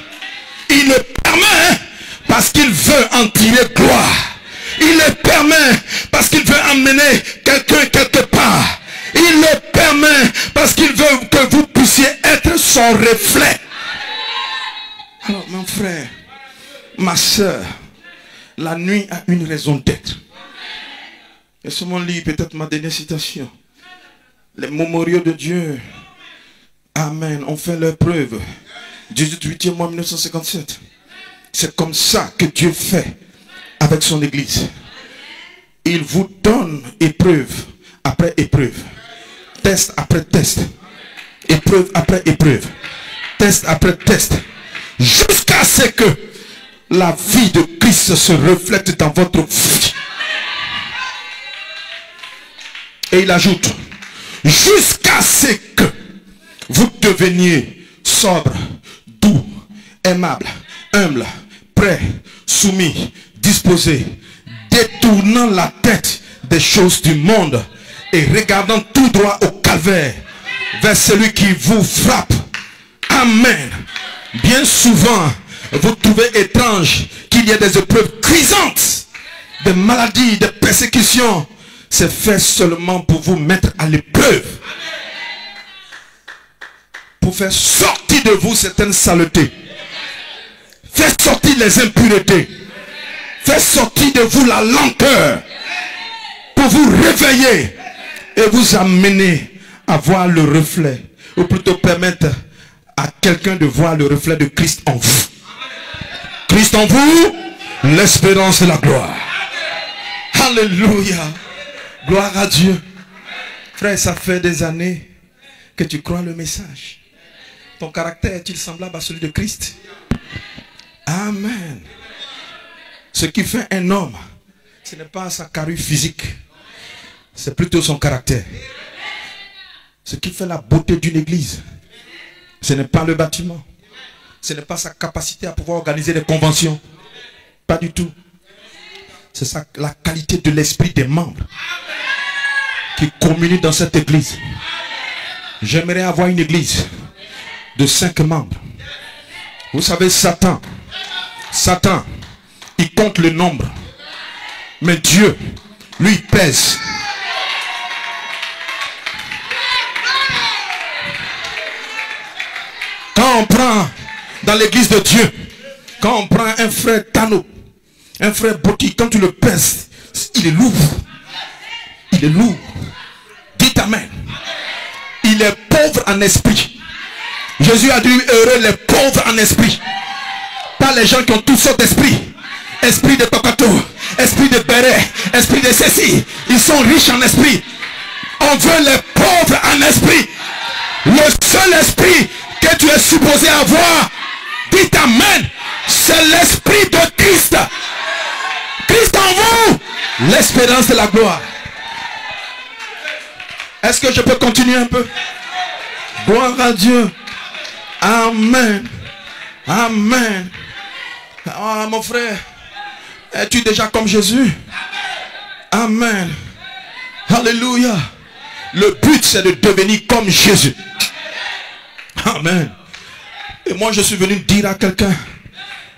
A: Il le permet parce qu'il veut en tirer gloire. Il le permet parce qu'il veut emmener quelqu'un quelque part. Il le permet parce qu'il veut que vous puissiez être son reflet. Alors mon frère, ma soeur, la nuit a une raison d'être. Laissez-moi lire peut-être ma dernière citation. Les mémoriaux de Dieu, amen, ont fait leur preuve. 18 mois 1957. C'est comme ça que Dieu fait avec son église. Il vous donne épreuve après épreuve. Test après test. Épreuve après épreuve. Test après test. Jusqu'à ce que la vie de Christ se reflète dans votre vie. Et il ajoute, jusqu'à ce que vous deveniez sobre, doux, aimable, humble, prêt, soumis, disposé, détournant la tête des choses du monde et regardant tout droit au calvaire vers celui qui vous frappe. Amen. Bien souvent, vous trouvez étrange qu'il y ait des épreuves cuisantes, des maladies, des persécutions. C'est fait seulement pour vous mettre à l'épreuve. Pour faire sortir de vous certaines saletés. Faire sortir les impuretés. Faire sortir de vous la lenteur. Pour vous réveiller
B: et vous amener à voir le reflet, ou plutôt permettre à quelqu'un de voir le reflet de Christ en vous. Christ en vous, l'espérance et la gloire. Alléluia. Gloire à Dieu. Frère, ça fait des années que tu crois le message. Ton caractère est-il semblable à celui de Christ? Amen. Ce qui fait un homme, ce n'est pas sa carrure physique, c'est plutôt son caractère. Ce qui fait la beauté d'une église, ce n'est pas le bâtiment, ce n'est pas sa capacité à pouvoir organiser des conventions. Pas du tout. C'est la qualité de l'esprit des membres qui communient dans cette église. J'aimerais avoir une église de 5 membres. Vous savez, Satan, il compte le nombre. Mais Dieu, lui, il pèse. Quand on prend dans l'église de Dieu, quand on prend un frère Tano, un frère Boti, quand tu le pèses, il est lourd. Il est lourd. Dites amen. Il est pauvre en esprit. Jésus a dit heureux les pauvres en esprit. Pas les gens qui ont toutes sortes d'esprits. Esprit de Tokato, esprit de Béret, esprit de ceci. Ils sont riches en esprit. On veut les pauvres en esprit. Le seul esprit que tu es supposé avoir, dites amen, c'est l'esprit de Christ. Christ en vous, l'espérance de la gloire. Est-ce que je peux continuer un peu? Gloire à Dieu. Amen. Amen. Ah, mon frère, es-tu déjà comme Jésus? Amen. Alléluia. Le but, c'est de devenir comme Jésus. Amen. Et moi, je suis venu dire à quelqu'un,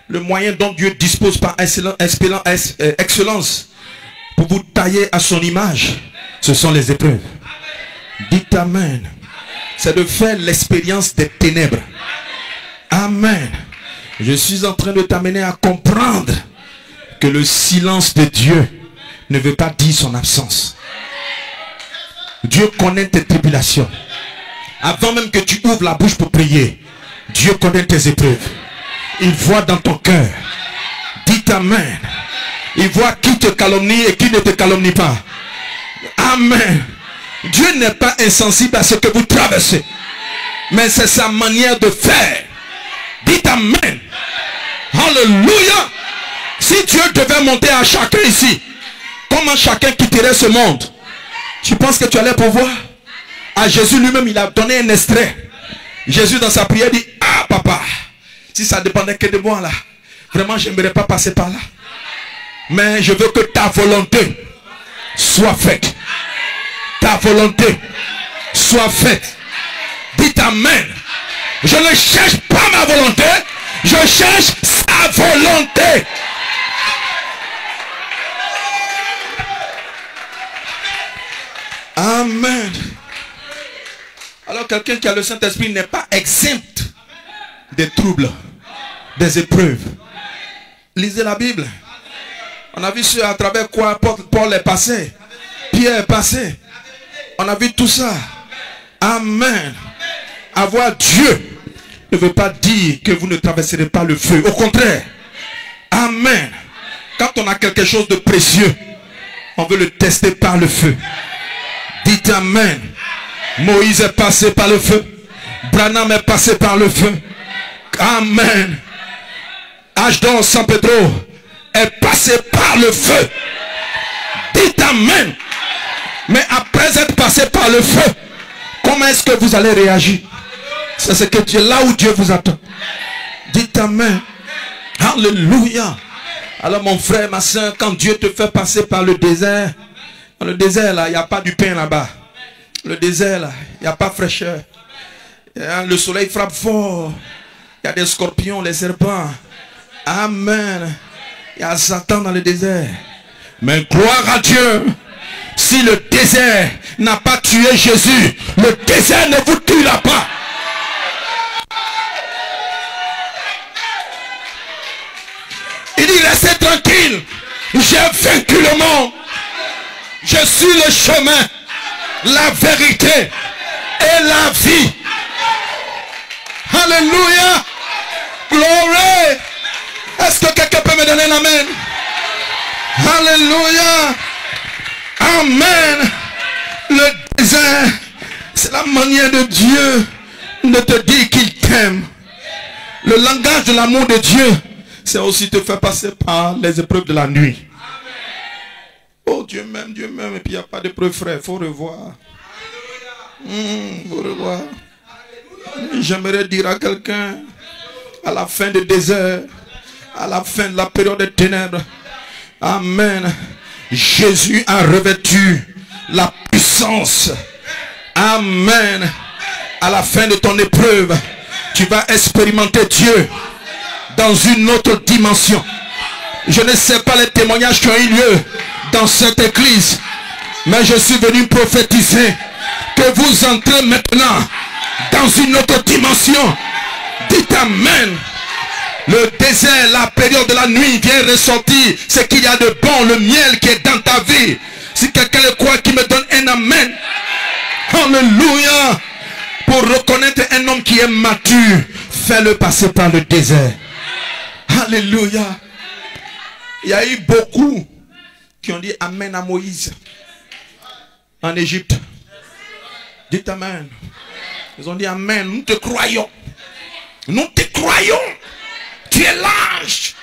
B: le moyen dont Dieu dispose par excellence pour vous tailler à son image, ce sont les épreuves. Dites amen. C'est de faire l'expérience des ténèbres. Amen. Je suis en train de t'amener à comprendre que le silence de Dieu ne veut pas dire son absence. Dieu connaît tes tribulations. Avant même que tu ouvres la bouche pour prier, Dieu connaît tes épreuves. Il voit dans ton cœur. Dites amen. Il voit qui te calomnie et qui ne te calomnie pas. Amen. Dieu n'est pas insensible à ce que vous traversez, mais c'est sa manière de faire. Dites amen. Alléluia. Si Dieu devait monter à chacun ici, comment chacun quitterait ce monde? Tu penses que tu allais pouvoir? À Jésus lui-même, il a donné un extrait. Jésus dans sa prière dit, ah papa, si ça dépendait que de moi là, vraiment j'aimerais pas passer par là, mais je veux que ta volonté soit faite. Ta volonté soit faite. Dites amen. Je ne cherche pas ma volonté, je cherche sa volonté. Amen. Alors quelqu'un qui a le Saint-Esprit n'est pas exempt des troubles, des épreuves. Lisez la Bible. On a vu ce à travers quoi Paul est passé, Pierre est passé. On a vu tout ça. Amen. Avoir Dieu ne veut pas dire que vous ne traverserez pas le feu. Au contraire. Amen. Quand on a quelque chose de précieux, on veut le tester par le feu. Dites amen. Moïse est passé par le feu. Branham est passé par le feu. Amen. Ashdon San Pedro est passé par le feu. Dites amen. Mais après être passé par le feu, comment est-ce que vous allez réagir? C'est ce que Dieu, là où Dieu vous attend. Dites amen. Alléluia. Alors mon frère, ma soeur, quand Dieu te fait passer par le désert, dans le désert là, il n'y a pas du pain là-bas. Le désert là, il n'y a pas fraîcheur. Le soleil frappe fort. Il y a des scorpions, les serpents. Amen. Il y a Satan dans le désert. Mais gloire à Dieu. Si le désert n'a pas tué Jésus, le désert ne vous tuera pas. Il dit restez tranquille. J'ai vaincu le monde. Je suis le chemin,
A: la vérité et la vie. Alléluia. Glory. Est-ce que quelqu'un peut me donner un amen? Alléluia. Amen. Le désert, c'est la manière de Dieu de te dire qu'il t'aime. Le langage de l'amour de Dieu, c'est aussi te faire passer par les épreuves de la nuit. Oh, Dieu m'aime, et puis il n'y a pas d'épreuve, frère, il faut revoir. Faut revoir. J'aimerais dire à quelqu'un, à la fin du désert, à la fin de la période des ténèbres, amen, Jésus a revêtu la puissance. Amen. À la fin de ton épreuve, tu vas expérimenter Dieu dans une autre dimension. Je ne sais pas les témoignages qui ont eu lieu dans cette église, mais je suis venu prophétiser que vous entrez maintenant dans une autre dimension. Dites amen. Le désert, la période de la nuit vient ressortir ce qu'il y a de bon, le miel qui est dans ta vie. Si quelqu'un le croit, qui me donne un amen. Alléluia. Pour reconnaître un homme qui est mature, fais-le passer par le désert. Alléluia. Il y a eu beaucoup qui ont dit amen à Moïse en Égypte. Dites amen. Ils ont dit amen. Nous te croyons. Nous te croyons. Tu es l'ange.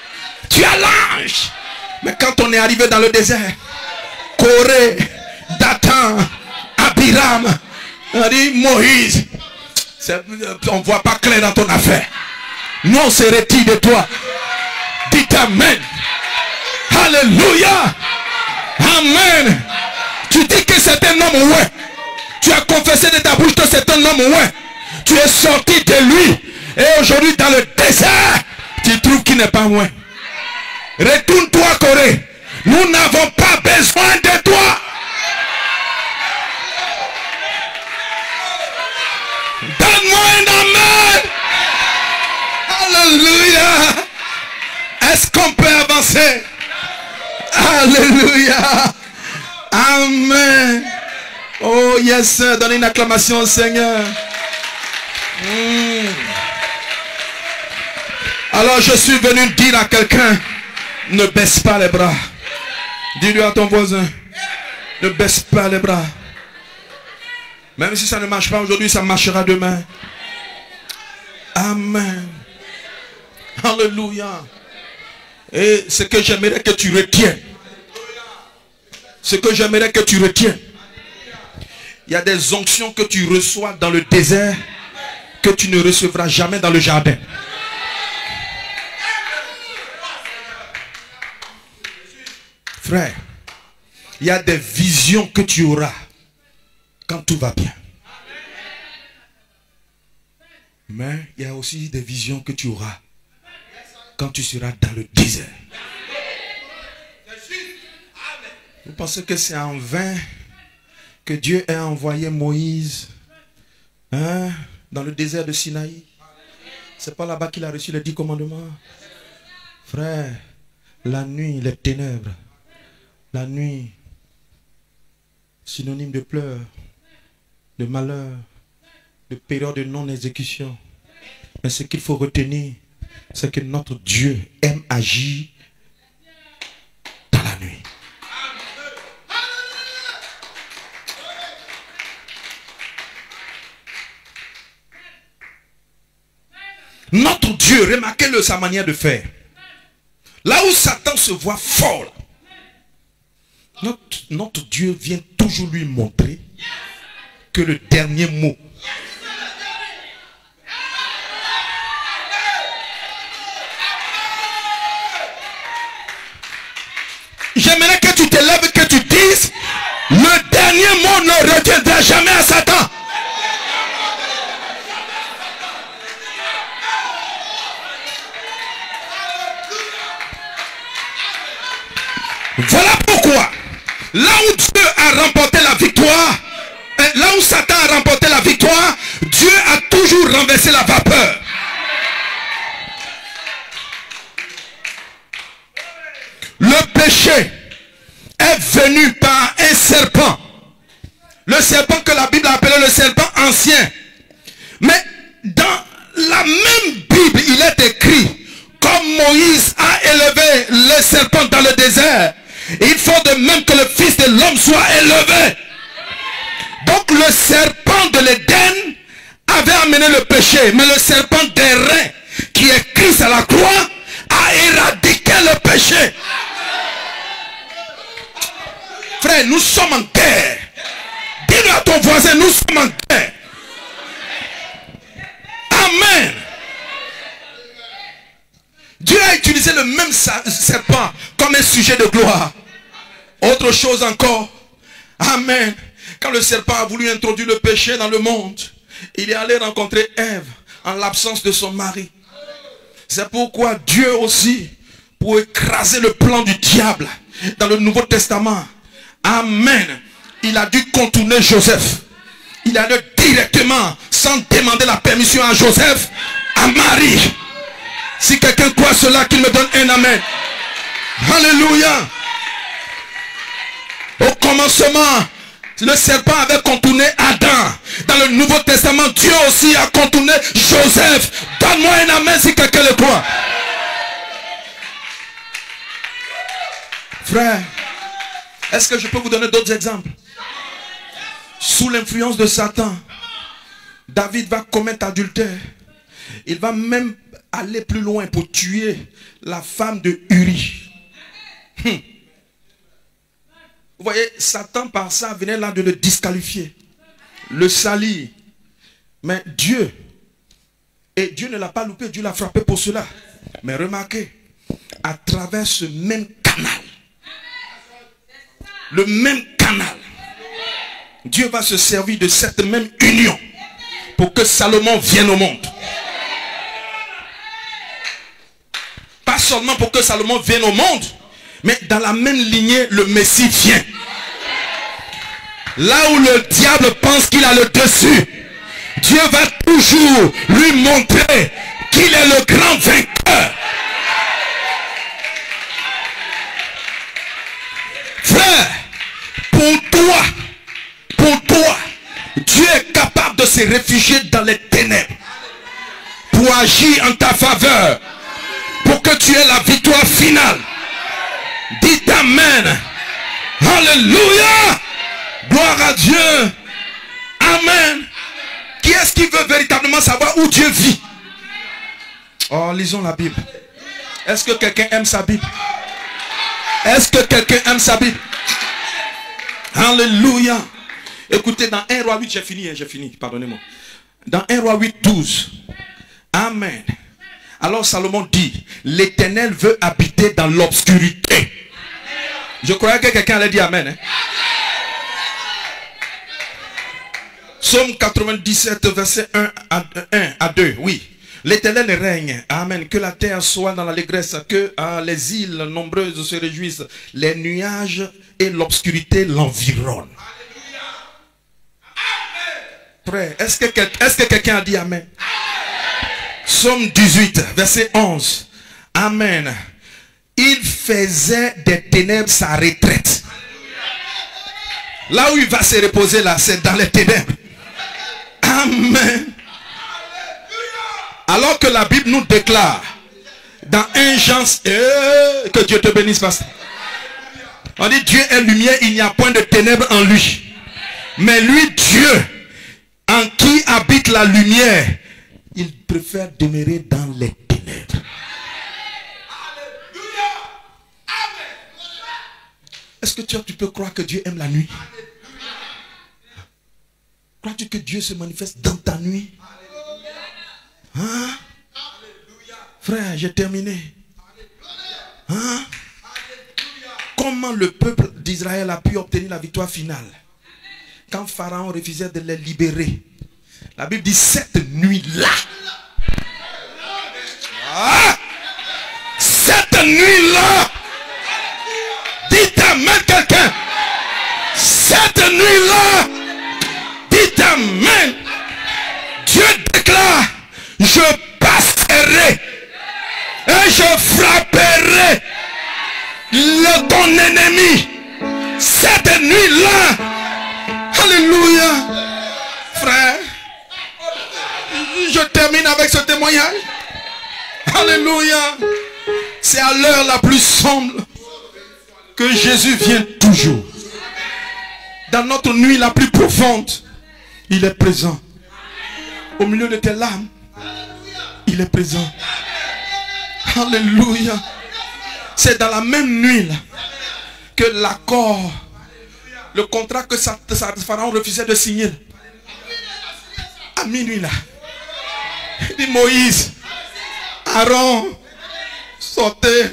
A: Tu es l'ange. Mais quand on est arrivé dans le désert, Corée, Dathan, Abiram, on a dit Moïse, on ne voit pas clair dans ton affaire. Nous on se retire de toi. Dites amen. Alléluia. Amen. Tu dis que c'est un homme, ouais. Tu as confessé de ta bouche que c'est un homme, ouais. Tu es sorti de lui. Et aujourd'hui dans le désert, tu trouves qu'il n'est pas loin. Retourne-toi, Corée. Nous n'avons pas besoin de toi. Donne-moi un amen. Alléluia. Est-ce qu'on peut avancer? Alléluia. Amen. Oh yes, donnez une acclamation au Seigneur. Alors je suis venu dire à quelqu'un, ne baisse pas les bras. Dis-lui à ton voisin, ne baisse pas les bras. Même si ça ne marche pas aujourd'hui, ça marchera demain. Amen. Alléluia. Et ce que j'aimerais que tu retiennes, ce que j'aimerais que tu retiennes, il y a des onctions que tu reçois dans le désert que tu ne recevras jamais dans le jardin. Frère, il y a des visions que tu auras quand tout va bien. Mais il y a aussi des visions que tu auras quand tu seras dans le désert. Vous pensez que c'est en vain que Dieu a envoyé Moïse dans le désert de Sinaï? C'est pas là-bas qu'il a reçu les 10 commandements. Frère, la nuit, les ténèbres, la nuit, synonyme de pleurs, de malheur, de période de non-exécution. Mais ce qu'il faut retenir, c'est que notre Dieu aime agir dans la nuit. Notre Dieu, remarquez-le sa manière de faire. Là où Satan se voit fort, notre Dieu vient toujours lui montrer que le dernier mot. J'aimerais que tu te lèves, que tu dises, le dernier mot ne reviendra jamais à Satan. Voilà pourquoi, là où Dieu a remporté la victoire, là où Satan a remporté la victoire, Dieu a toujours renversé la vapeur. Le péché est venu par un serpent.
B: Le serpent que la Bible a appelé le serpent ancien. Mais dans la même Bible, il est écrit, comme Moïse a élevé le serpent dans le désert, il faut de même que le Fils de l'homme soit élevé. Donc le serpent de l'Éden avait amené le péché, mais le serpent d'airain qui est Christ à la croix a éradiqué le péché. Frère, nous sommes en guerre. Dis-le à ton voisin, nous sommes en guerre. Amen. Dieu a utilisé le même serpent comme un sujet de gloire. Autre chose encore. Amen. Quand le serpent a voulu introduire le péché dans le monde, il est allé rencontrer Ève en l'absence de son mari. C'est pourquoi Dieu aussi, pour écraser le plan du diable dans le Nouveau Testament, amen, il a dû contourner Joseph. Il allait directement, sans demander la permission à Joseph, à Marie. Si quelqu'un croit cela, qu'il me donne un amen. Alléluia. Au commencement, le serpent avait contourné Adam. Dans le Nouveau Testament, Dieu aussi a contourné Joseph. Donne-moi un amen si quelqu'un le croit. Frère, est-ce que je peux vous donner d'autres exemples? Sous l'influence de Satan, David va commettre adultère. Il va même aller plus loin pour tuer la femme de Uri. Vous voyez, Satan par ça venait là de le disqualifier, le salir. Mais Dieu, et Dieu ne l'a pas loupé, Dieu l'a frappé pour cela. Mais remarquez, à travers ce même canal, le même canal, Dieu va se servir de cette même union pour que Salomon vienne au monde. Pas seulement pour que Salomon vienne au monde, mais dans la même lignée, le Messie vient. Là où le diable pense qu'il a le dessus, Dieu va toujours lui montrer qu'il est le grand vainqueur. Frère, pour toi, Dieu est capable de se réfugier dans les ténèbres pour agir en ta faveur, pour que tu aies la victoire finale. Dites amen. Alléluia. Gloire à Dieu. Amen. Qui est-ce qui veut véritablement savoir où Dieu vit? Oh, lisons la Bible. Est-ce que quelqu'un aime sa Bible? Est-ce que quelqu'un aime sa Bible? Alléluia. Écoutez, dans 1 Roi 8, j'ai fini, pardonnez-moi. Dans 1 Roi 8, 12. Amen. Alors Salomon dit, l'Éternel veut habiter dans l'obscurité. Je croyais que quelqu'un allait dire amen. Hein? Psaume 97, verset 1 à 2. Oui. L'Éternel règne. Amen. Que la terre soit dans l'allégresse. Que les îles nombreuses se réjouissent. Les nuages et l'obscurité l'environnent. Frère, est-ce que quelqu'un a dit amen? Psaume 18, verset 11. Amen. Il faisait des ténèbres sa retraite. Là où il va se reposer là, c'est dans les ténèbres. Amen. Alors que la Bible nous déclare dans 1 Jean, que Dieu te bénisse, pasteur. On dit Dieu est lumière, il n'y a point de ténèbres en lui. Mais lui, Dieu, en qui habite la lumière, il préfère demeurer dans les ténèbres. Est-ce que tu peux croire que Dieu aime la nuit? Crois-tu que Dieu se manifeste dans ta nuit? Hein? Frère, j'ai terminé. Hein? Comment le peuple d'Israël a pu obtenir la victoire finale quand Pharaon refusait de les libérer? La Bible dit cette nuit-là. Ah, cette nuit-là. Dites amen quelqu'un. Cette nuit-là. Dites amen. Dieu déclare, je passerai et je frapperai ton ennemi. Cette nuit-là. Alléluia. Frère, je termine avec ce témoignage. Alléluia. C'est à l'heure la plus sombre que Jésus vient toujours. Dans notre nuit la plus profonde, il est présent. Au milieu de tes larmes, il est présent. Alléluia. C'est dans la même nuit là, que l'accord, le contrat que Pharaon refusait de signer, à minuit là, il dit Moïse, Aaron, sortez,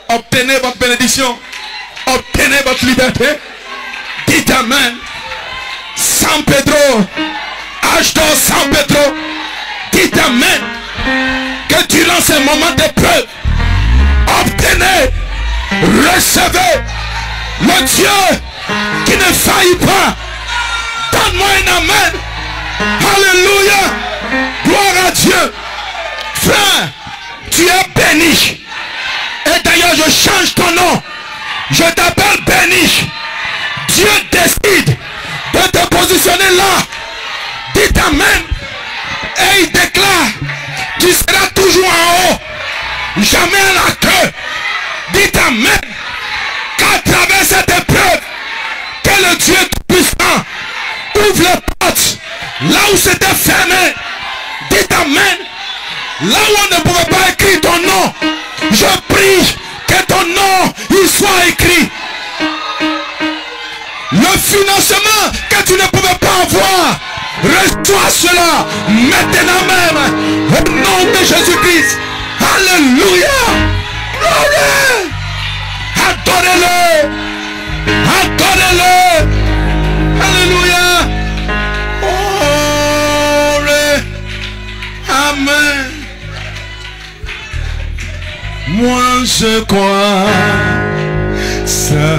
B: obtenez votre bénédiction, obtenez votre liberté. Dites Amen. San Pedro, Ashdod, San Pedro, dites Amen. Que durant ces moments d'épreuve, obtenez, recevez le Dieu qui ne faillit pas. Donne-moi un Amen. Alléluia. Gloire à Dieu. Frère, tu es béni. Et d'ailleurs, je change ton nom. Je t'appelle béni. Dieu décide de te positionner là. Dites Amen. Et il déclare, tu seras toujours en haut, jamais à la queue. Dites Amen. Qu'à travers cette épreuve, que le Dieu tout-puissant ouvre les portes là où c'était fermé. Dites Amen. Là où on ne pouvait pas écrire ton nom, je prie que ton nom il soit écrit. Le financement que tu ne pouvais pas avoir, reçois cela maintenant même au nom de Jésus-Christ. Alléluia. Gloire. Adorez-le. Adorez-le. Alléluia. Oh, amen. Moi je crois seulement.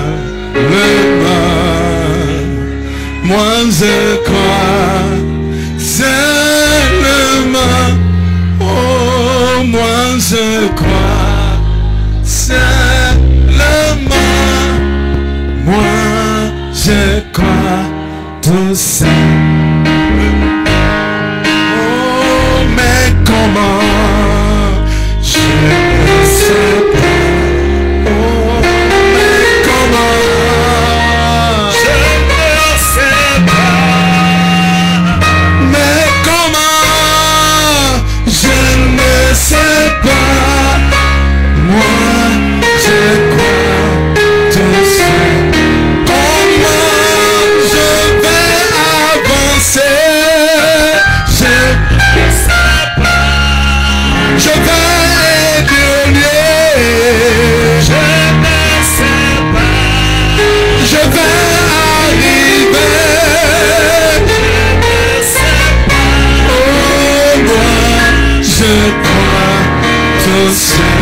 B: Moi je crois seulement. Oh, moi je crois seulement. Moi je crois tout simplement. Oh, mais comment je ne sais pas. Oh, mais comment je ne sais pas. Mais comment je ne sais pas. Moi je crois tout simplement. Comment je vais avancer. Je ne sais pas. Je vais évoluer. Je ne sais pas. Je vais arriver. Je ne sais pas. Oh, moi, je crois tout simplement.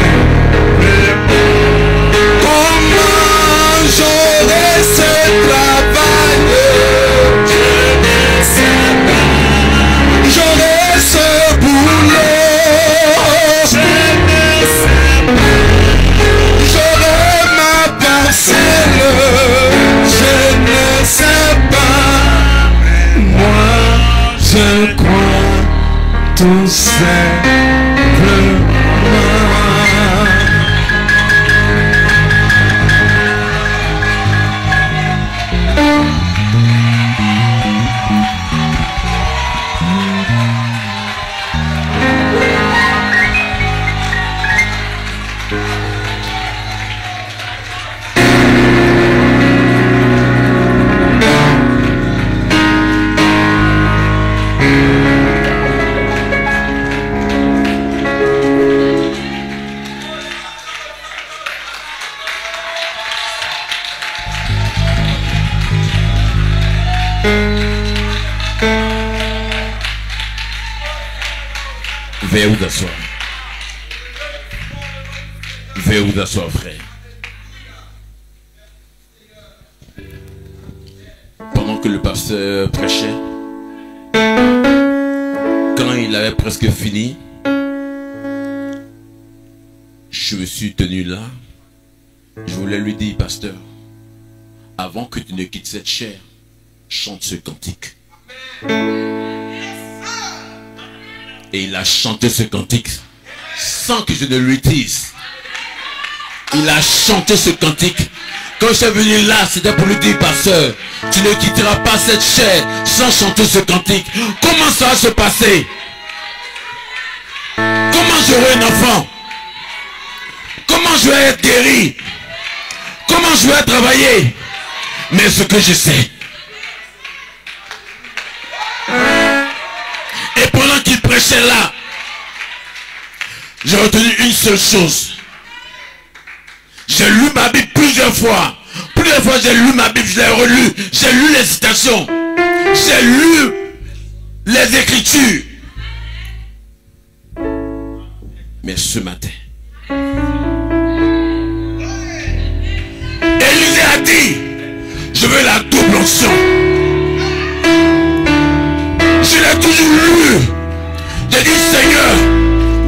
B: Comment j'aurai ce travail. Je ne sais pas. J'aurai ce boulot. Je ne sais pas. J'aurai ma parcelle. Je ne sais pas. Moi, je crois tout simplement.
A: Veuillez vous asseoir. Veuillez vous asseoir, frère. Pendant que le pasteur prêchait, quand il avait presque fini, je me suis tenu là. Je voulais lui dire, pasteur, avant que tu ne quittes cette chair, chante ce cantique. Et il a chanté ce cantique sans que je ne lui dise. Il a chanté ce cantique. Quand je suis venu là, c'était pour lui dire, pasteur, tu ne quitteras pas cette chair sans chanter ce cantique. Comment ça va se passer? Comment j'aurai un enfant? Comment je vais être guéri? Comment je vais travailler? Mais ce que je sais. Et pendant qu'il prêchait là, j'ai retenu une seule chose. J'ai lu ma Bible plusieurs fois. Plusieurs fois j'ai lu ma Bible, je l'ai relue. J'ai lu les citations. J'ai lu les Écritures. Mais ce matin, Élisée a dit, je veux la double onction. Je l'ai toujours lu. J'ai dit, Seigneur,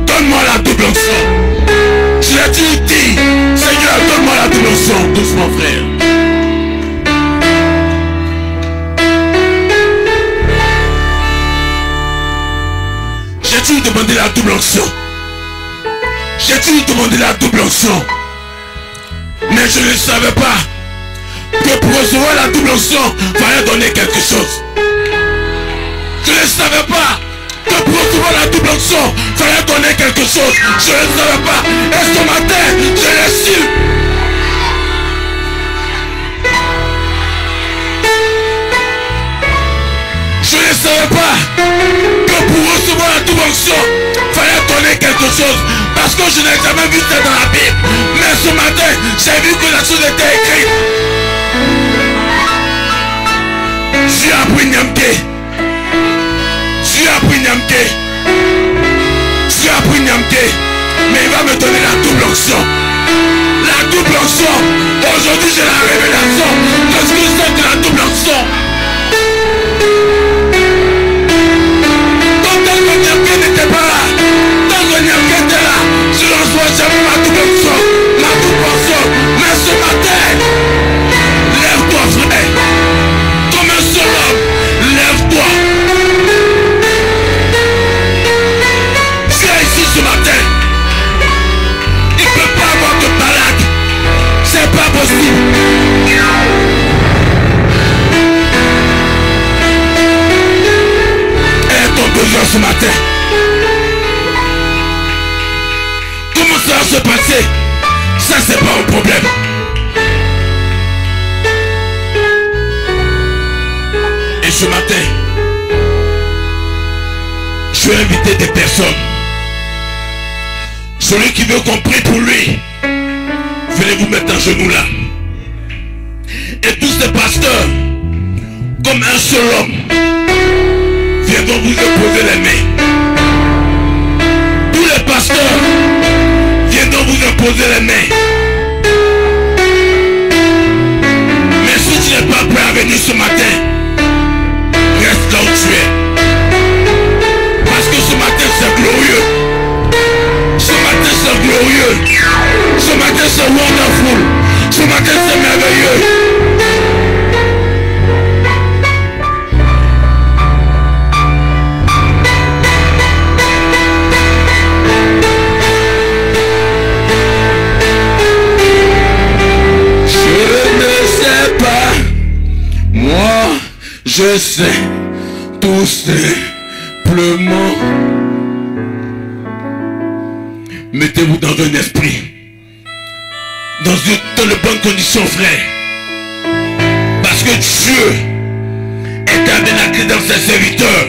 A: donne-moi la double onction. Je l'ai toujours dit, Seigneur, donne-moi la double onction. Doucement, frère. J'ai toujours demandé la double onction. J'ai toujours demandé la double onction. Mais je ne savais pas que pour recevoir la double onction, il fallait donner quelque chose. Je ne savais pas que pour recevoir la double onction, il fallait donner quelque chose. Je ne savais pas. Et ce matin, je l'ai su. Je ne savais pas que pour recevoir la double onction, il fallait donner quelque chose. Parce que je n'ai jamais vu ça dans la Bible. Mais ce matin, j'ai vu que la chose était écrite. J'ai appris Nyamke. J'ai appris Nyamke. J'ai appris Nyamke. Mais il va me donner la double onction. La double onction. Aujourd'hui, j'ai la révélation de ce que c'est que la double onction. Quand Nyamke n'était pas là, tant que Nyamke était là, je ne reçois jamais ma double onction. Ma double onction. Mais ce matin, lève-toi, frère. Comme un seul homme, lève-toi. Tu es ici ce matin. Il ne peut pas avoir de balade. C'est pas possible. Et ton besoin ce matin. Comment ça va se passer? Ça, c'est pas un problème. Et ce matin, je vais inviter des personnes. Celui qui veut qu'on prie pour lui, venez vous mettre à genoux là. Et tous ces pasteurs, comme un seul homme, viendront vous imposer les mains. Tous les pasteurs viendront vous imposer les mains. Mais si tu n'es pas prêt à venir ce matin, reste là où tu es. Parce que ce matin c'est glorieux. Ce matin c'est glorieux. Ce matin c'est wonderful. Ce matin c'est merveilleux. Je sais tout simplement. Mettez-vous dans un esprit, dans de bonnes conditions, frère. Parce que Dieu est tabernacle dans ses serviteurs.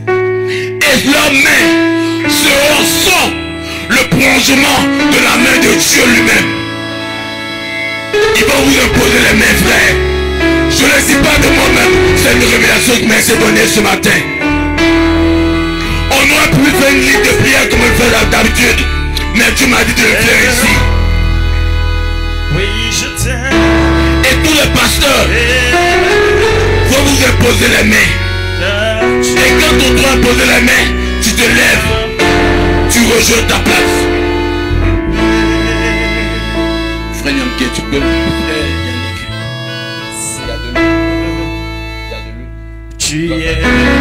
A: Et leurs mains seront le prolongement de la main de Dieu lui-même. Il va vous imposer les mains, frère. Je ne le dis pas de moi-même, c'est une révélation qui m'a été donnée ce matin. On aurait pu faire une ligne de prière comme on le fait d'habitude, mais tu m'as dit de le faire ici.
C: Oui, je t'aime.
A: Et tous les pasteurs vont vous imposer les mains. Et quand on doit imposer les mains, tu te lèves, tu rejoins ta place. Frère Nyamke, tu peux me faire Yannick.
C: tu es.